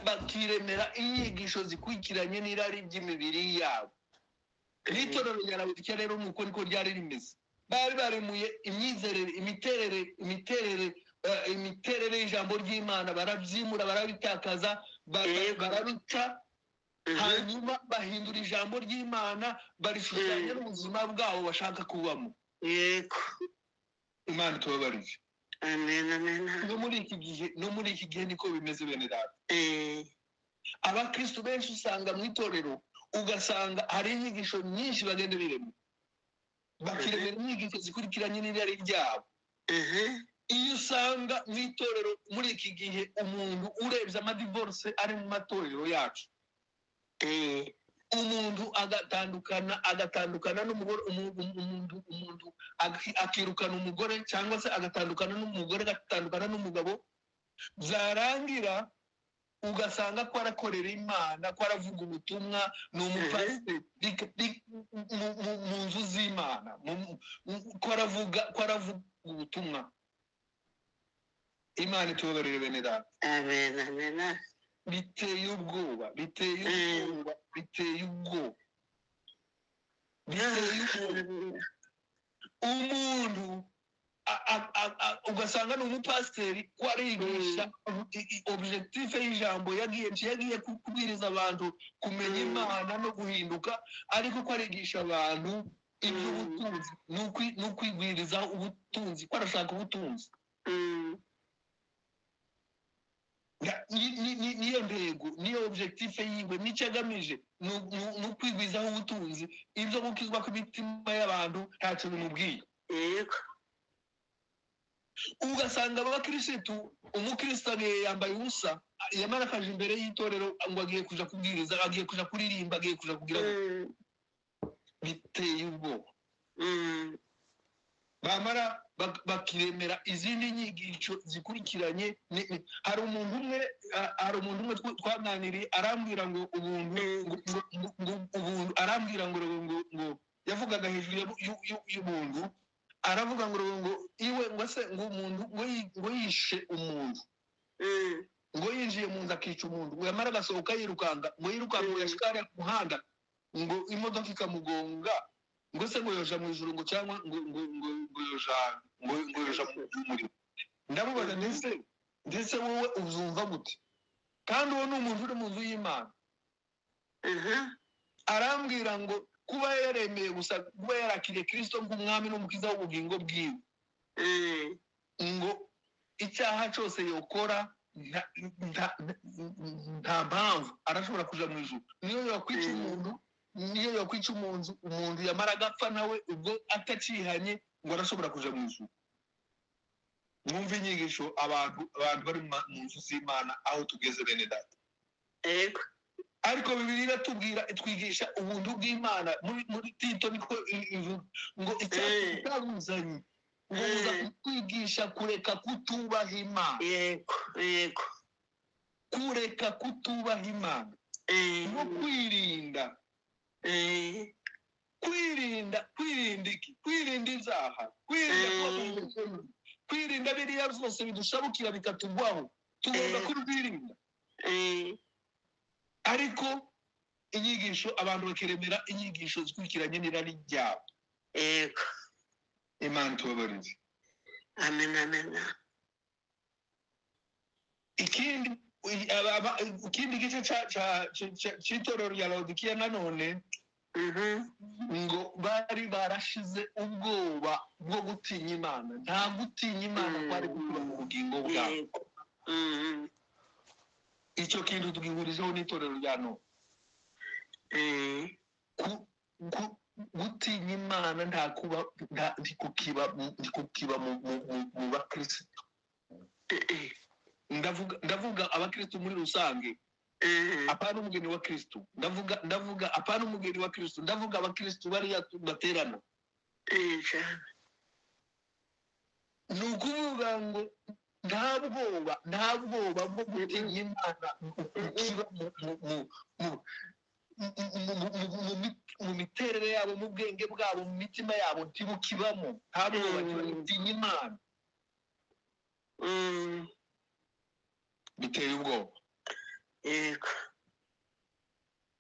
bakiremera inyigisho zikurikiranye n'irari ry'imibiri yabo. N'itorero rya Laodikiya rero nuko niko ryari rimeze. Bari baremuye imiterere y'ijambo ry'Imana, barabyimura, barabitakaza, barabica, hanyuma bahindura ijambo ry'Imana, barishushanya n'ubuzima bwabo bashaka kubamo.
Yego.
Imana tubabarije.
Amen, amen.
No muri iki gihe niko bimeze bene data. Abakristo benshi usanga mu itorero, ugasanga hari inyigisho nyinshi bagenda birema, bakiremera inyigisho zikurikiranye n'irari ryabo. Iyo usanga mu itorero muri iki gihe umuntu urebye amadivorce ari mu matorero yacu, umuntu agatandukana n'umugore, umuntu akirukana umugore, cyangwa se agatandukana n'umugore, agatandukana n'umugabo, byarangira ugasanga ko arakorera Imana, ko aravuga ubutumwa, ni umupasiteri mu nzu z'Imana, ko aravuga ubutumwa. Imana itubabarire bene data.
Amen, amen.
Biteye ubwoba. Umuntu ugasanga ni umupasiteri, ko arigisha objectif y'ijambo, yagiye kubwiriza abantu kumenya Imana no guhinduka, ariko ko arigisha abantu iby'ubutunzi, no kwigwiriza ubutunzi, ko arashaka ubutunzi. Niyo ntego, niyo objectif yiwe, nicyo agamije, no kwigwizaho ubutunzi. Ibyo gukizwa kw'imitima y'abantu ntacyo bimubwiye.
Yego.
Ugasanga abakirisitu, umukristo yambaye ubusa, yamarakaje imbere y'itorero ngo agiye kuja kubwiriza, agiye kuja kuririmba, agiye kuja kugira biteye ubwoba. Bamara bakiremera izindi nyigisho zikurikiranye. Hari umuntu umwe twaganiriye, arambwira ngo ubuntu, arambwira ngo yavugaga hejuru y'ubuntu, aravuga ngo iwe ngo se ngo umuntu ngo yishe umuntu, ngo yinjiye mu nzu akica umuntu, ngo yamara agasohoka yirukanga, ngo yashikara ku muhanda, ngo imodoka ikamugonga, ngo se ngo yoja mu ijuru, ngo cyangwa ngo yoja mu muriro. Ndamubaza, ndetse wowe uzumva gute? Kandi uwo ni umuntu uri mu nzu y'Imana. Arambwira ngo kuba yaremeye gusa kuba yarakiriye Kristo nk'umwami n'umukiza w'ubugingo bwiwe ngo icyaha cyose yokora nta mpamvu arashobora kuja mu ijuru. Niyo yakwica umuntu yamara agapfa nawe ubwo atacihanye ngo arashobora kuja mu ijuru. Mwumve inyigisho abantu bari mu nzu z'Imana aho tugeze bene data.
Yego.
Ariko Bibiliya iratubwira itwigisha ubuntu bw'Imana muri Tito niko ngo icyatuzanye ngo uza kutwigisha kureka kutubaha Imana.
Yego.
Kureka kutubaha Imana no kwirinda ibyaha, kwirinda biriya byose bidushabukira bikatugwaho, tugomba kubyirinda. Ariko inyigisho abantu bakiremera inyigisho zikurikiranye n'irari ryabo.
Yego.
Imana tubabarire.
Amen.
Ikindi gice cy'itorero rya Laodikiya nanone ngo bari barashize ubwoba bwo gutinya Imana. Nta gutinya Imana kwari kuba mu bugingo bwabo. Icyo kintu tugihurijeho n'itorero rya none. Gutinya Imana ntikukiba mu bakristo. Ndavuga abakristo muri rusange, apana umugeni wa Kristo. Ndavuga apana umugeni wa Kristo, ndavuga abakristo bariya baterana. Ni ukuvuga ngo nta bwoba bwo gutinya Imana ukiba mu miterere yabo, mu bwenge bwabo, mu mitima yabo ntibukibamo. Nta bwoba gutinya Imana. Biteye ubwoba.
Yego.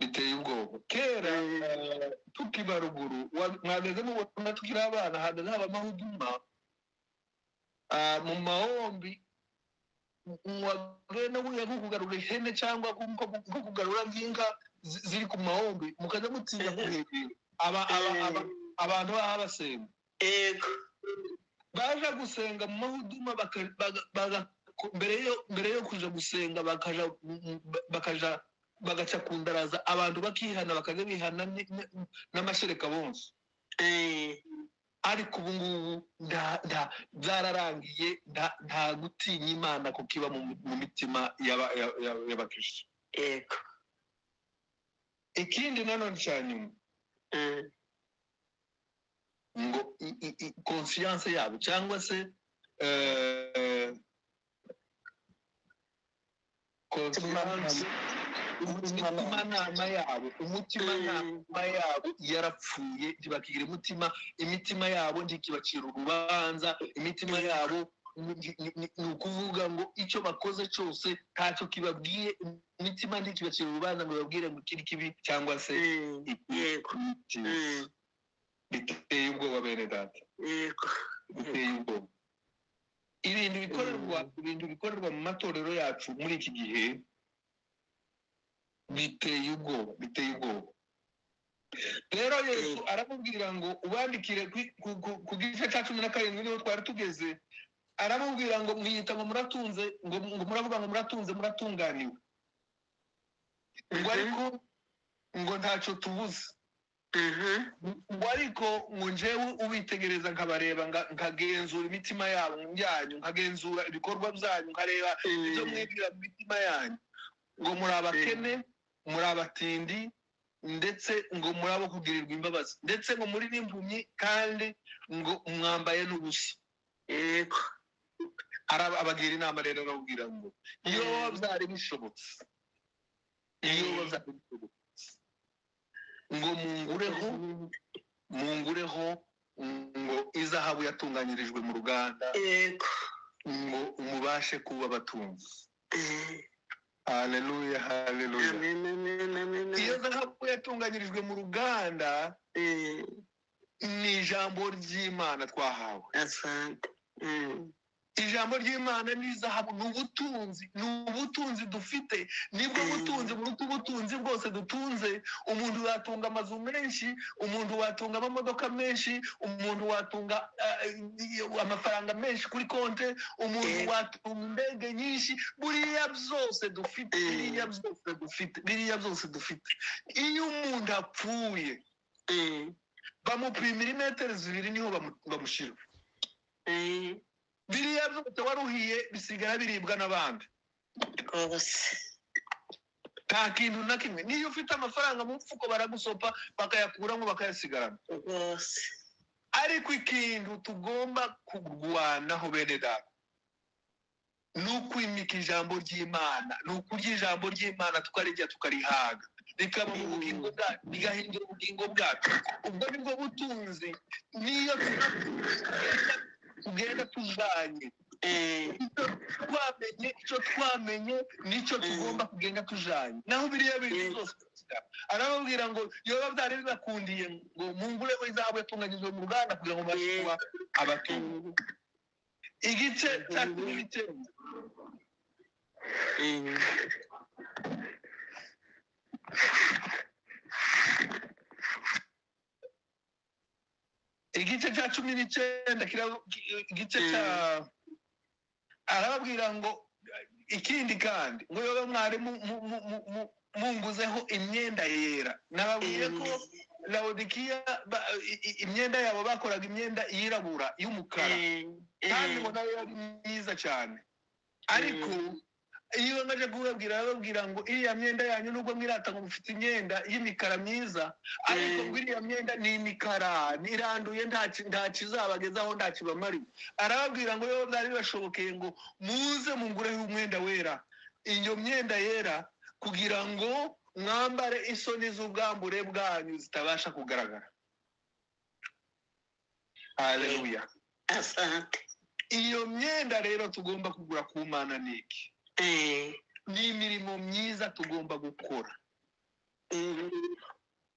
Biteye ubwoba. Kera tukiba ruguru mwageze mubona tukiri abana hageze haba amahuduma mu mahombi, mwagenda nko kugarura ihene cyangwa nko kugarura nk'inka ziri ku mahombi, mukaza mutinya kuhegera abantu baha basenga.
Yego.
Baje gusenga mu mahuduma mbere yo kuja gusenga bagaca ku ndaraza, abantu bakihana bakajya bihana n'amashereka bonse. Ariko ubu ngubu byararangiye, nta gutinya Imana kukiba mu mitima y'abakristo.
Yego.
Ikindi nanone cya nyuma ngo conscience yabo cyangwa se umutimanama yabo yarapfuye, ntibakigira imitima yabo ntikibacira urubanza. Imitima yabo ni ukuvuga ngo icyo bakoze cyose ntacyo kibabwiye. Imitima ntikibacira urubanza ngo babwire ngo kiri kibi cyangwa se biteye ubwoba bene data. Biteye ubwoba. Ibintu bikorerwa mu matorero yacu muri iki gihe biteye ubwoba. Rero Yesu aramubwira ngo ubandikire ku gice cya 17 niho twari tugeze. Aramubwira ngo mwiyita ngo muratunze, ngo muravuga ngo muratunze muratunganiwe, ngo ariko ngo ntacyo tubuze. Ngo ariko ngo njyewe ubitegereza nkabareba nkagenzura imitima yabo yanyu, nkagenzura ibikorwa byanyu, nkareba ibyo mwibwira mu mitima yanyu, ngo muri abakene, muri abatindi, ndetse ngo muri abo kugirirwa imbabazi, ndetse ngo muri n'impumyi, kandi ngo mwambaye n'ubusa.
Yego.
Abagira inama rero arababwira ngo iyo byari bishobotse, ngo mungureho ngo izahabu yatunganyirijwe mu ruganda, ngo mubashe kuba abatunzi. Haleluya. Iyo zahabu yatunganyirijwe mu ruganda ni ijambo ry'Imana twahawe. ijambo ry'Imana ni zahabu, ni ubutunzi dufite, nibwo butunzi buruta ubutunzi bwose dutunze. Umuntu watunga amazu menshi, umuntu watunga amamodoka menshi, umuntu watunga amafaranga menshi kuri konte, umuntu watunga indege nyinshi, buriya byose dufite, biriya byose dufite. Iyo umuntu apfuye bamupimira imetero 2 niho bamushyira. Biriya byose waruhiye bisigara biribwa n'abandi. Nta kintu na kimwe. Niyo ufite amafaranga mu mfuko baragusopa bakayakuramo bakayasigarana. Ariko ikintu tugomba kurwanaho bene data ni ukwimika ijambo ry'Imana, ni ukurya ijambo ry'Imana tukarirya tukarihaga, rikaba mu bugingo bwacu, rigahindura ubugingo bwacu. Ubwo nibwo butunzi. Niyo tugenda tujanye icyo twamenye nicyo tugomba kugenda tujanye. Naho biriya bintu byose arababwira ngo yoba byari bibakundiye ngo mungure izahabu yatunganyijwe mu ruganda kugira ngo mbashe kuba abatunzi. Igice cya 19 igice cya 19 igice cya arababwira ngo ikindi kandi ngo yoba mwari munguzeho imyenda yera. Nababwiye ko Laodikiya imyenda yabo bakoraga imyenda yirabura y'umukara, kandi ngo nayo yari myiza cyane. Ariko iyo baje kubabwira bababwira ngo iriya myenda yanyu nubwo mwirata ngo mufite imyenda y'imikara myiza, ariko ngo iriya myenda ni imikara, niranduye nta kizabagezaho, nta kibamari. Arababwira ngo yo byari bashobokeye ngo muze mungureho umwenda wera, iyo myenda yera, kugira ngo mwambare isoni z'ubwambure bwanyu zitabasha kugaragara. Haleluya. Iyo myenda rero tugomba kugura ku Mana niki? Ni imirimo myiza tugomba gukora.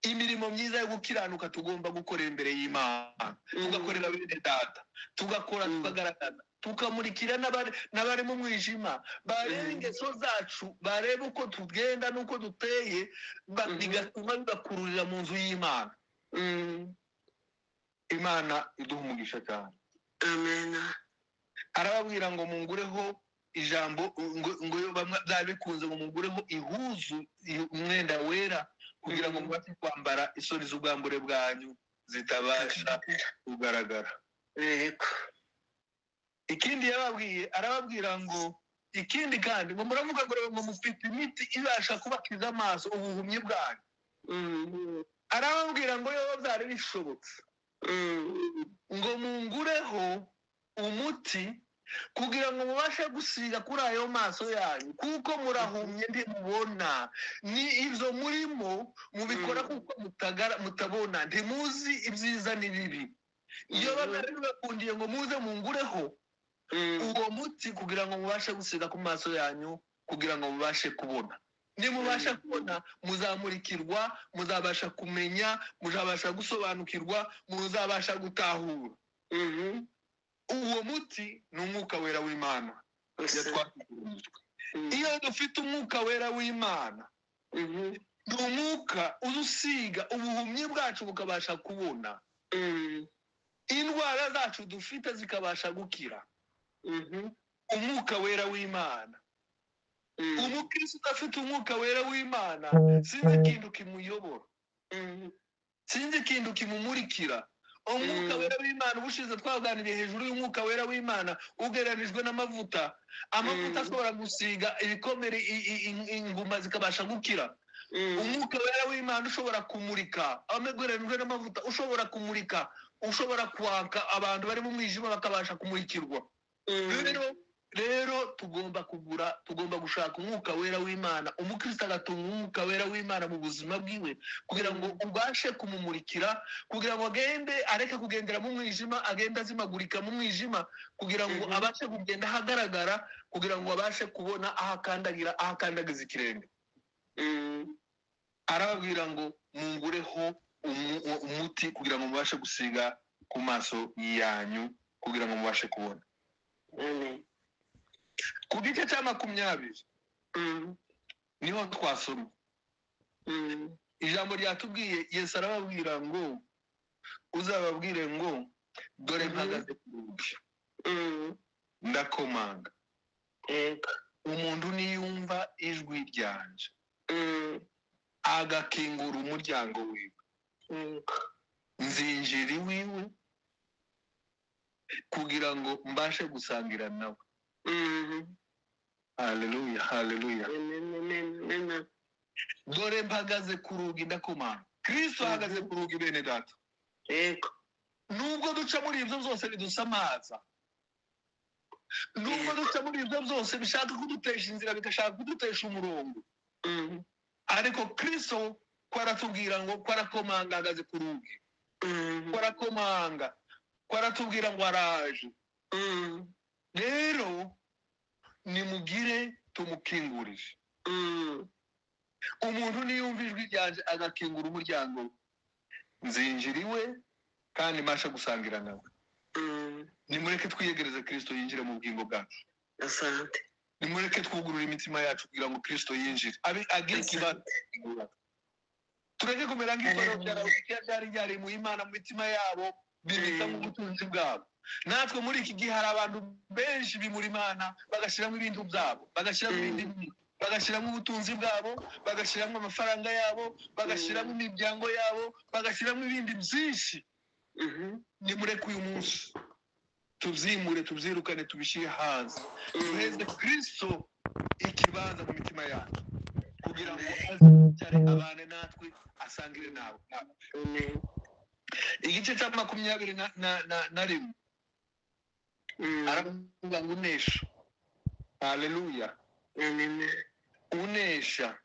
Imirimo myiza yo gukiranuka tugomba gukora imbere y'Imana, tugakorera bene data, tugakora tukagaragaza, tukamurikira n'abari mu mwijima, barebe ingeso zacu, barebe uko tugenda n'uko duteye, bigatuma bibakururira mu nzu y'Imana. Imana iduha umugisha cyane.
Amen.
Arababwira ngo mungureho ijambo, ngo byari bikunze ngo mungureho ihuzu, umwenda wera, kugira ngo mubashe kwambara isoni z'ubwambure bwanyu zitabasha kugaragara. Ikindi yababwiye, arababwira ngo ikindi kandi ngo muravuga ngo mufite imiti ibasha kubakiza amaso ubuhumyi bwanyu. Arababwira ngo yo byari bishobotse ngo mungureho umuti kugira ngo mubashe gusiga kuri ayo maso yanyu, kuko murahumye ntimubona. Ni ibyo murimo mubikora kuko mutabona, ntimuzi ibyiza n'ibibi. Iyo bari bakundiye ngo muze mungureho uwo muti kugira ngo mubashe gusiga ku maso yanyu, kugira ngo mubashe kubona. Nimubasha kubona muzamurikirwa, muzabasha kumenya, muzabasha gusobanukirwa, muzabasha gutahura. Uwo muti ni umwuka wera w'Imana. Iyo dufite umwuka wera w'Imana, ni umwuka udusiga ubuhumyi bwacu bukabasha kubona, indwara zacu dufite zikabasha gukira. Umwuka wera w'Imana. Umukristo udafite umwuka wera w'Imana, sinzi ikintu kimuyobora, sinzi ikintu kimumurikira. Umwuka wera w'Imana, ubushize twaganiriye hejuru y'umwuka wera w'Imana ugereranijwe n'amavuta. Amavuta ashobora gusiga ibikomere, inguma zikabasha gukira. Umwuka wera w'Imana ushobora kumurika, amegereranijwe n'amavuta ushobora kumurika, ushobora kwaka abantu bari mu mwijima bakabasha kumurikirwa. Rero tugomba gushaka umwuka wera w'Imana. Umukristo agatunga umwuka wera w'Imana mu buzima bwiwe, kugira ngo ubashe kumumurikira, kugira ngo areke kugendera mu mwijima, agenda azimagurika mu mwijima, kugira ngo abashe kugenda ahagaragara, kugira ngo abashe kubona ahakandagiza ikirenge. Arababwira ngo mungureho umuti kugira ngo mubashe gusiga ku maso yanyu, kugira ngo mubashe kubona.
Amen.
ku gice cya 20 niho twasomye ijambo ryatubwiye Yesu arababwira ngo uzababwire ngo dore mpagaze ku rugi ndakomanga
Yego.
umuntu niyumva ijwi ryanje agakingura umuryango wiwe
Yego.
nzinjira iwiwe kugira ngo mbashe gusangira nawe. Haleluya, haleluya.
Amen.
Dore mpagaze ku rugi ndakomanga. Kristo ahagaze ku rugi bene data.
Yego.
Nubwo duca muri ibyo byose bidusamaza, nubwo duca muri ibyo byose bishaka kudutesha inzira, bigashaka kudutesha umurongo, ariko Kristo kwaratubwira ngo kwarakomanga ahagaze ku rugi, kwarakomanga, kwaratubwira ngo araje. Rero nimugire tumukingurije. Umuntu niyumva ijwi ryanje agakingura umuryango, nzinjira iwe kandi mbasha gusangira nawe. Nimureke twiyegereze Kristo yinjire mu bugingo bwacu.
Asante.
Nimureke twugurure imitima yacu kugira ngo Kristo yinjire agire ikibazo. Tureke kumera nk'itorero ryari mu Imana mu mitima yabo bibika mu butunzi bwabo. Natwe muri iki gihe hari abantu benshi bimura Imana bagashyiramo ibintu byabo, bagashyiramo ubutunzi bwabo, bagashyiramo amafaranga yabo, bagashyiramo imiryango yabo, bagashyiramo ibindi byinshi. Nimureke uyu munsi tubyimure, tubyirukane, tubishyire hanze, duheze Kristo ikibanza mu mitima yacu kugira ngo azicare abane natwe, asangire nawe. Igice cya 21 aravuga ngo unesha. Haleluya. Unesha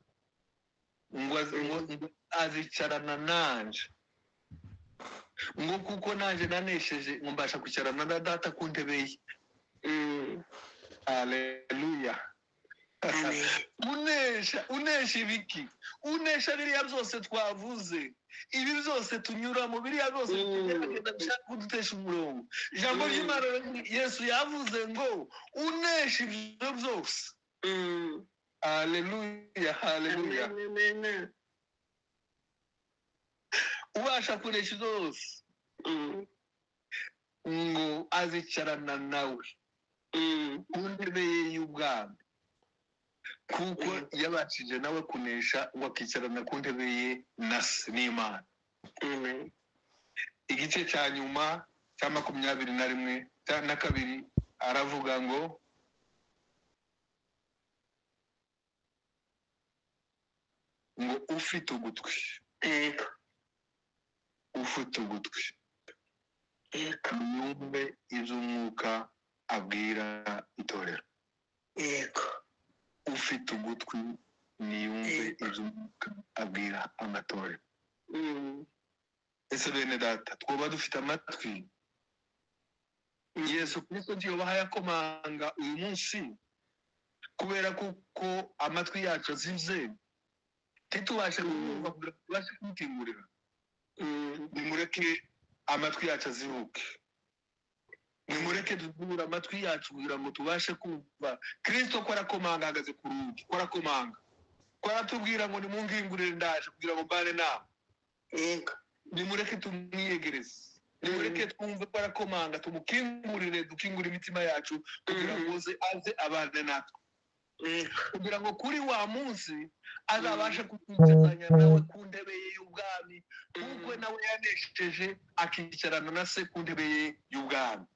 ngo azicarana nanje, ngo kuko nanje nanesheje ngo mbasha kwicarana na data ku ntebe ye. Haleluya. Unesha ibiki? Unesha biriya byose twavuze, ibi byose tunyuramo, biriya byose tugenda bishaka kudutesha umurongo. Ijambo ry'Imana Yesu yavuze ngo unesha ibyo byose. Haleluya, haleluya. Ubasha kunesha byose ngo azicarana nawe ku ntebe ye y'ubwami, kuko yabashije nawe kunesha ngo akicarana ku ntebe ye na se n'Imana. Igice cya nyuma cya 21 na 2 aravuga ngo ufite ugutwi, ufite ugutwi yumve iby'umwuka abwira itorero. Ufite ugutwi niyumve iby'umwuka abwira amatorero. Ese bene data, twoba dufite amatwi? Yesu Kristo ntiyobaha yakomanga uyu munsi kubera kuko amatwi yacu azivye, titubashe kumva, tubashe kumukingurira. Nimureke amatwi yacu aziruke, nimureke tuzure amatwi yacu kugira ngo tubashe kumva Kristo ko arakomanga ahagaze ku rugi, ko arakomanga, ko aratubwira ngo nimungingurire ndaje kugira ngo mbane nawe. Nimureke tumwiyegereze, nimureke twumve ko arakomanga, tumukingurire, dukingure imitima yacu kugira ngo aze abane natwe, kugira ngo kuri wa munsi azabashe kutwicazanya nawe ku ntebe ye y'ubwami, kuko nawe yanesheje akicarana na se ku ntebe ye y'ubwami.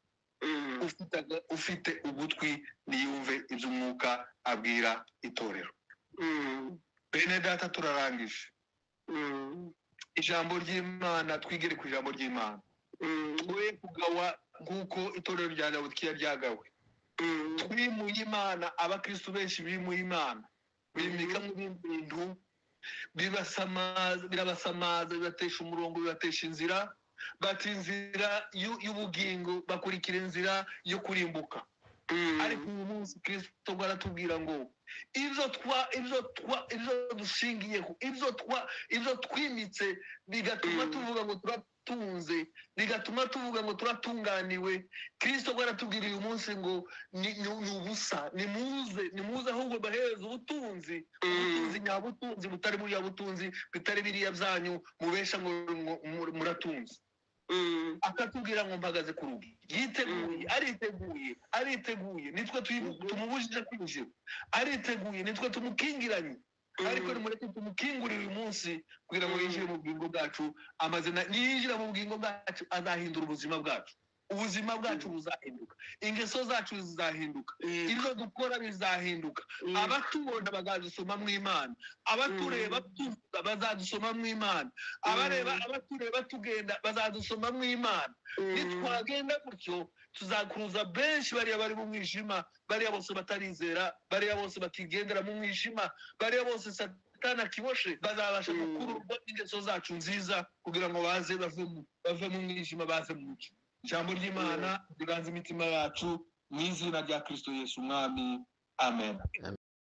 Ufite ugutwi niyumve iby'umwuka abwira itorero. Bene data, turarangije ijambo ry'Imana. Twigere ku ijambo ry'Imana, twe kugawa nk'uko itorero rya Laodikiya ryagawe. Twimuye Imana, abakristo benshi bimuye Imana, bimika mu bintu birabasamaza, bibatesha umurongo, bibatesha inzira, bata inzira y'ubugingo, bakurikira inzira yo kurimbuka. Ariko uyu munsi Kristo aratubwira ngo ibyo dushingiyeho, ibyo twimitse bigatuma tuvuga ngo riradutunze rigatuma tuvuga ngo turatunganiwe. Kristo ngo aratubwira uyu munsi ngo ni ubusa, nimuze ahubwo bahereze ubutunzi nyabutunzi butari muri ya butunzi bitari biriya byanyu mubesha ngo muratunze. Akatubwira ngo mpagaze ku rugi, yiteguye, ariteguye, nitwe tumubujije kwinjira, ariteguye, nitwe tumukingiranye, ariko nimureke tumukingurire uyu munsi kugira ngo yinjire mu bugingo bwacu. Amazina yinjira mu bugingo bwacu azahindura ubuzima bwacu, ubuzima bwacu buzahinduka, ingeso zacu zizahinduka, ibyo dukora bizahinduka, abatubona bazadusoma mu Imana, abatureba tuvuga bazadusoma mu Imana, abatureba tugenda bazadusoma mu Imana. Nitwagenda gutyo tuzakuruza benshi bariya bari mu mwijima, bariya bose batarizera, bariya bose bakigendera mu mwijima, bariya bose Satani akiboshe, bazabasha gukururwa n'ingeso zacu nziza kugira ngo baze bave mu mwijima baze mu mucyo. Ijambo ry'Imana riganza imitima yacu mu izina rya Kristo Yesu Umwami. Amen.